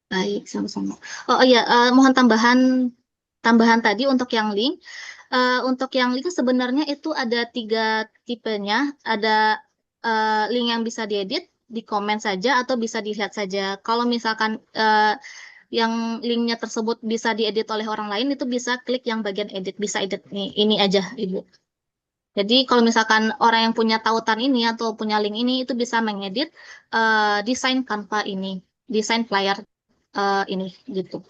Baik, sama-sama. Oh iya, mohon tambahan tadi untuk yang link. Untuk yang link sebenarnya itu ada 3 tipenya. Ada link yang bisa diedit, di komen saja atau bisa dilihat saja. Kalau misalkan yang linknya tersebut bisa diedit oleh orang lain, itu bisa klik yang bagian edit, bisa edit nih, ini aja Ibu. Jadi kalau misalkan orang yang punya tautan ini atau punya link ini itu bisa mengedit desain Canva ini, desain flyer ini gitu.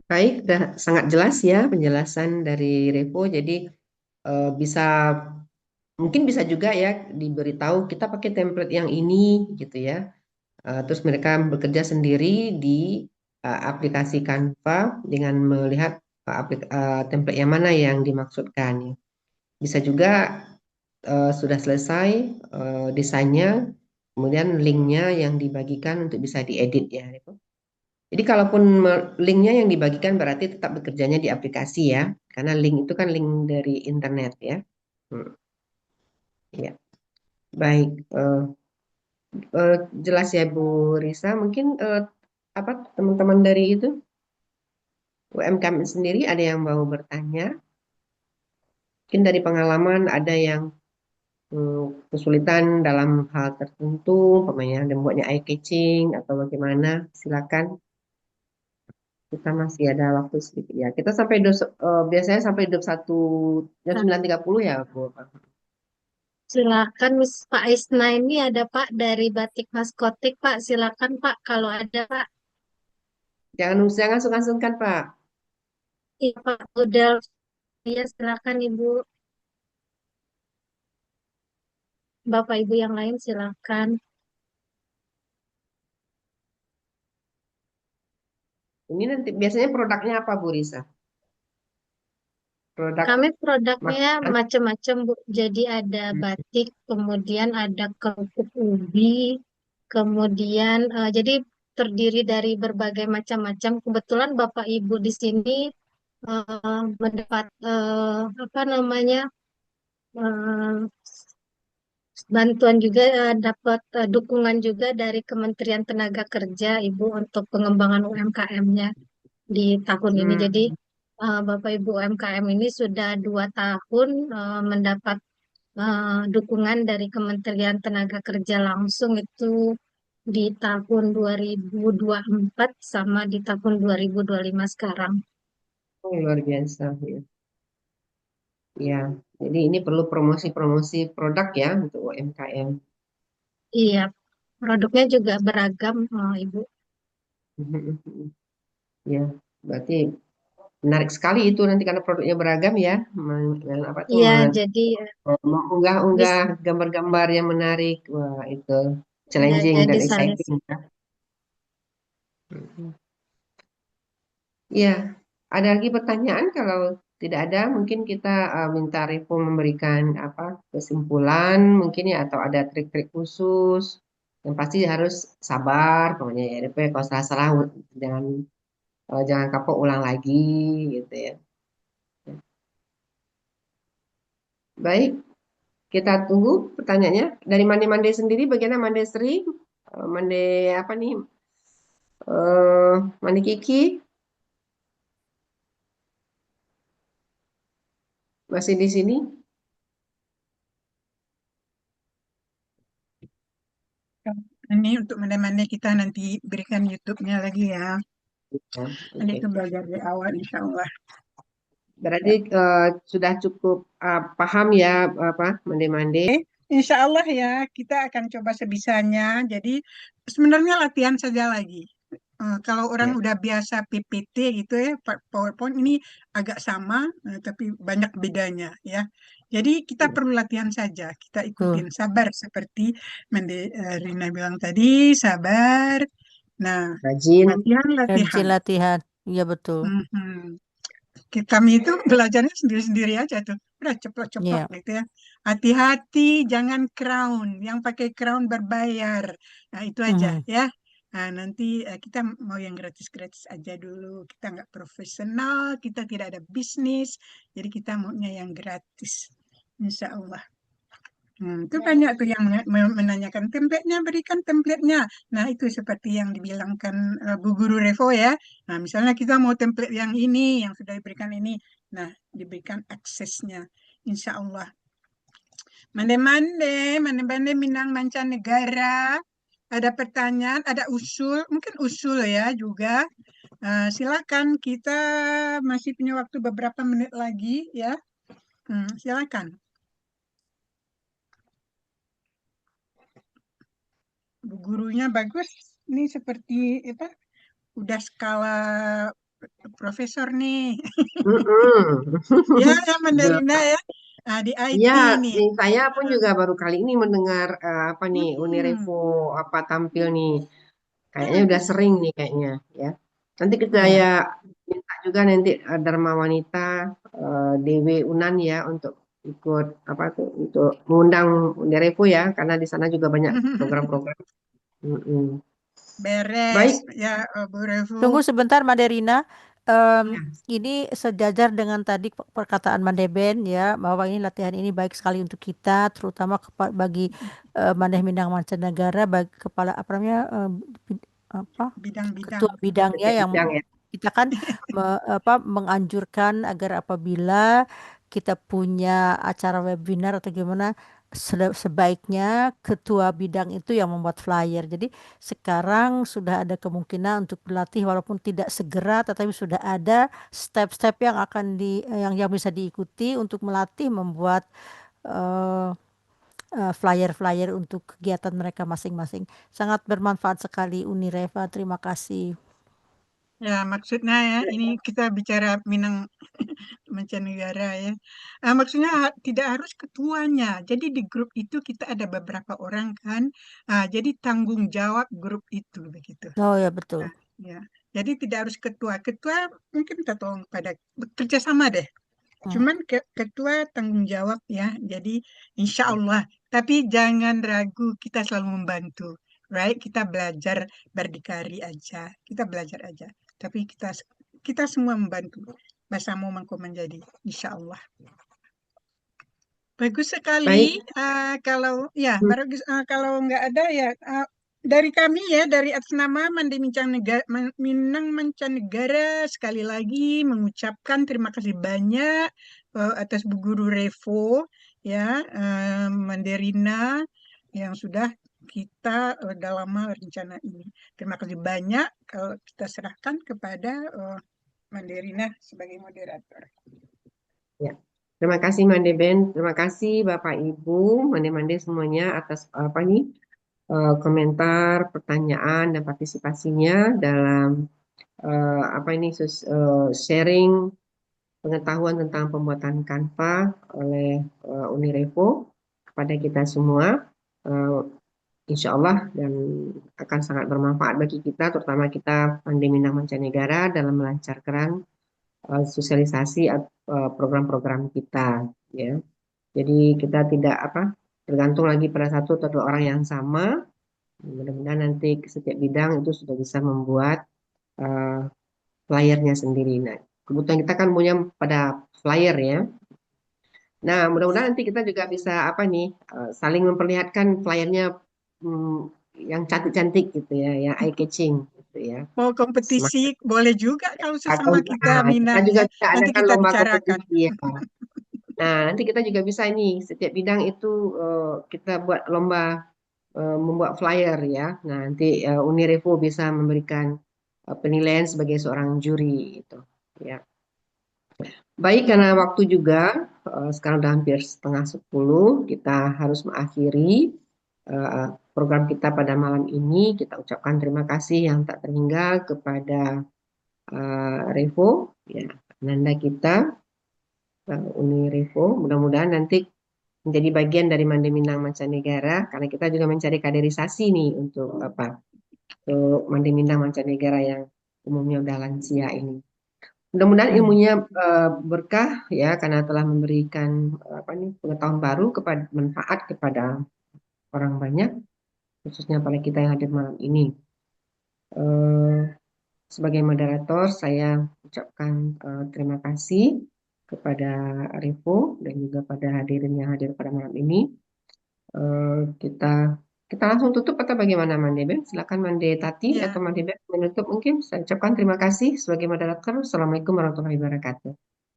baik, sangat jelas ya penjelasan dari Revo. Jadi bisa mungkin bisa juga ya diberitahu kita pakai template yang ini gitu ya. Terus mereka bekerja sendiri di aplikasi Canva dengan melihat template yang mana yang dimaksudkan. Bisa juga sudah selesai desainnya, kemudian linknya yang dibagikan untuk bisa diedit ya. Jadi kalaupun linknya yang dibagikan berarti tetap bekerjanya di aplikasi ya, karena link itu kan link dari internet ya. Hmm, ya, baik. Eh, jelas ya Bu Risa. Mungkin apa teman-teman dari itu UMKM sendiri ada yang mau bertanya? Mungkin dari pengalaman ada yang kesulitan dalam hal tertentu, umpamanya dan buatnya eye catching atau bagaimana? Silakan. Kita masih ada waktu sedikit ya. Kita sampai biasanya sampai 21 jam 9.30 ya Bu. Silakan Pak Isna, ini ada Pak dari Batik Maskotik Pak. Silakan Pak kalau ada Pak. Jangan sungkan-sungkan, Pak. Iya Pak, udah. Iya silakan Ibu. Bapak Ibu yang lain silakan. Ini nanti biasanya produknya apa, Bu Risa? Produk Kami produknya makanan. macam-macam Bu. Jadi ada batik, kemudian ada kerupuk ubi, kemudian jadi terdiri dari berbagai macam-macam. Kebetulan Bapak Ibu di sini mendapat apa namanya eh, bantuan juga, dapat dukungan juga dari Kementerian Tenaga Kerja Ibu untuk pengembangan UMKM-nya di tahun ini. Jadi Hmm. Bapak Ibu UMKM ini sudah 2 tahun mendapat dukungan dari Kementerian Tenaga Kerja langsung itu di tahun 2024 sama di tahun 2025 sekarang. Oh, luar biasa ya. Ya, jadi ini perlu promosi-promosi produk ya untuk UMKM. Iya, produknya juga beragam, Ibu. Ya, berarti menarik sekali itu nanti karena produknya beragam ya. Apa tuh Iya, jadi mengunggah-unggah bis, gambar-gambar yang menarik. Wah, itu ya, challenging jadi dan saya exciting ya. Ya, ada lagi pertanyaan? Kalau tidak ada, mungkin kita minta Revo memberikan apa kesimpulan mungkin ya, atau ada trik-trik khusus. Yang pasti harus sabar, pokoknya ya Revo kalau salah-salah jangan jangan kapok ulang lagi gitu ya. Baik, kita tunggu pertanyaannya. Dari Mande sendiri, bagaimana Mande Sri? Mande apa nih? Mande Kiki masih di sini? Ini untuk mana-mana kita nanti berikan YouTube-nya lagi ya. Ya, Nanti oke. itu belajar dari awal insya Allah. Berarti sudah cukup paham ya apa Mande. Insya Allah ya, kita akan coba sebisanya. Jadi sebenarnya latihan saja lagi. Kalau orang Ya. udah biasa PPT gitu ya, PowerPoint ini agak sama, tapi banyak bedanya ya. Jadi kita perlu latihan saja, kita ikutin sabar seperti Rina bilang tadi, sabar. Nah, Rajin. latihan. latihan. Iya betul. Mhm. Kami itu belajarnya sendiri-sendiri aja tuh. Udah ceplok-ceplok Iya. gitu ya. Hati-hati, jangan crown. Yang pakai crown berbayar. Nah, itu aja Mhm. ya. Nah, nanti kita mau yang gratis-gratis aja dulu. Kita nggak profesional, kita tidak ada bisnis. Jadi kita maunya yang gratis. Insya Allah. Itu banyak tuh yang menanyakan template-nya, berikan template-nya. Nah, itu seperti yang dibilangkan Bu Guru Revo ya. Nah, misalnya kita mau template yang ini, yang sudah diberikan ini. Nah, diberikan aksesnya. Insya Allah. Mande-mande Minang mancanegara. Ada pertanyaan, ada usul, mungkin usul ya juga. Silakan, kita masih punya waktu beberapa menit lagi ya. Silakan. Bu gurunya bagus. Ini seperti apa? Udah skala profesor nih. Ya, Mandarina ya. Nah, di IT Ya, nih. saya pun juga baru kali ini mendengar apa nih Unirevo apa tampil nih. Kayaknya udah sering nih kayaknya ya. Nanti kita Ya. ya minta juga nanti Dharma Wanita Dewi Unan ya untuk ikut apa tuh untuk mengundang Unirevo ya karena di sana juga banyak program-program. Mm-mm. Beres Baik. ya, Bu Revo. Tunggu sebentar, Maderina. Ya. Ini sejajar dengan tadi perkataan Mandeben ya, bahwa ini latihan ini baik sekali untuk kita, terutama bagi Mandeh Minang Mancanegara, bagi kepala apa namanya Bidang-bidang. ketua bidangnya yang Bidang ya. kita kan menganjurkan agar apabila kita punya acara webinar atau gimana, sebaiknya ketua bidang itu yang membuat flyer. Jadi sekarang sudah ada kemungkinan untuk berlatih walaupun tidak segera, tetapi sudah ada step-step yang akan yang bisa diikuti untuk melatih membuat flyer-flyer untuk kegiatan mereka masing-masing. Sangat bermanfaat sekali Uni Reva, terima kasih. Ya, maksudnya ya, ini kita bicara Minang mancanegara ya. Maksudnya tidak harus ketuanya. Jadi di grup itu kita ada beberapa orang kan. Jadi tanggung jawab grup itu begitu. Oh ya betul. Ya, jadi tidak harus ketua. Ketua mungkin kita tolong pada bekerja sama deh. Cuman ketua tanggung jawab ya. Jadi insya Allah. Tapi jangan ragu, kita selalu membantu. Right? Kita belajar berdikari aja. Kita belajar aja. Tapi kita semua membantu. Bersama mangko menjadi. Insya Allah. Bagus sekali. Kalau ya, bagus. Kalau nggak ada ya. Dari kami ya, dari atas nama Mandi Minang Mancanegara, sekali lagi mengucapkan terima kasih banyak atas Bu Guru Revo, ya, Manderina yang sudah kita udah lama rencana ini. Terima kasih banyak kalau kita serahkan kepada Manderina sebagai moderator. Ya. Terima kasih Mandeben, terima kasih Bapak Ibu, Mande-Mande semuanya atas komentar, pertanyaan dan partisipasinya dalam sharing pengetahuan tentang pembuatan Canva oleh Uni Revo kepada kita semua. Insya Allah dan akan sangat bermanfaat bagi kita, terutama kita Mande Minang Mancanegara dalam melancarkan sosialisasi program-program kita, ya. Jadi kita tidak tergantung lagi pada satu atau dua orang yang sama. Mudah-mudahan nanti setiap bidang itu sudah bisa membuat flyernya sendiri. Nah, kebutuhan kita kan punya pada flyer ya. Nah, mudah-mudahan nanti kita juga bisa saling memperlihatkan flyernya yang cantik-cantik gitu ya, yang eye catching gitu ya. Mau kompetisi boleh juga kalau sesama kita Kita juga ya. Nanti adakan kita lomba bicarakan. kompetisi ya. Nah, nanti kita juga bisa ini setiap bidang itu kita buat lomba membuat flyer ya. Nah, nanti Uni Revo bisa memberikan penilaian sebagai seorang juri itu ya. Baik, karena waktu juga sekarang udah hampir 9:30, kita harus mengakhiri program kita pada malam ini. Kita ucapkan terima kasih yang tak terhingga kepada Revo, ya, Ananda kita, Uni Revo. Mudah-mudahan nanti menjadi bagian dari Mande Minang Mancanegara, karena kita juga mencari kaderisasi nih untuk Mande Minang Mancanegara yang umumnya udah lansia ini. Mudah-mudahan ilmunya berkah ya, karena telah memberikan pengetahuan baru manfaat kepada orang banyak, khususnya pada kita yang hadir malam ini. Sebagai moderator, saya ucapkan terima kasih kepada Revo dan juga pada hadirin yang hadir pada malam ini. Kita langsung tutup atau bagaimana Mande Ben? Silakan Mande Tati atau Mande Ben menutup mungkin. Saya ucapkan terima kasih sebagai moderator. Assalamualaikum warahmatullahi wabarakatuh.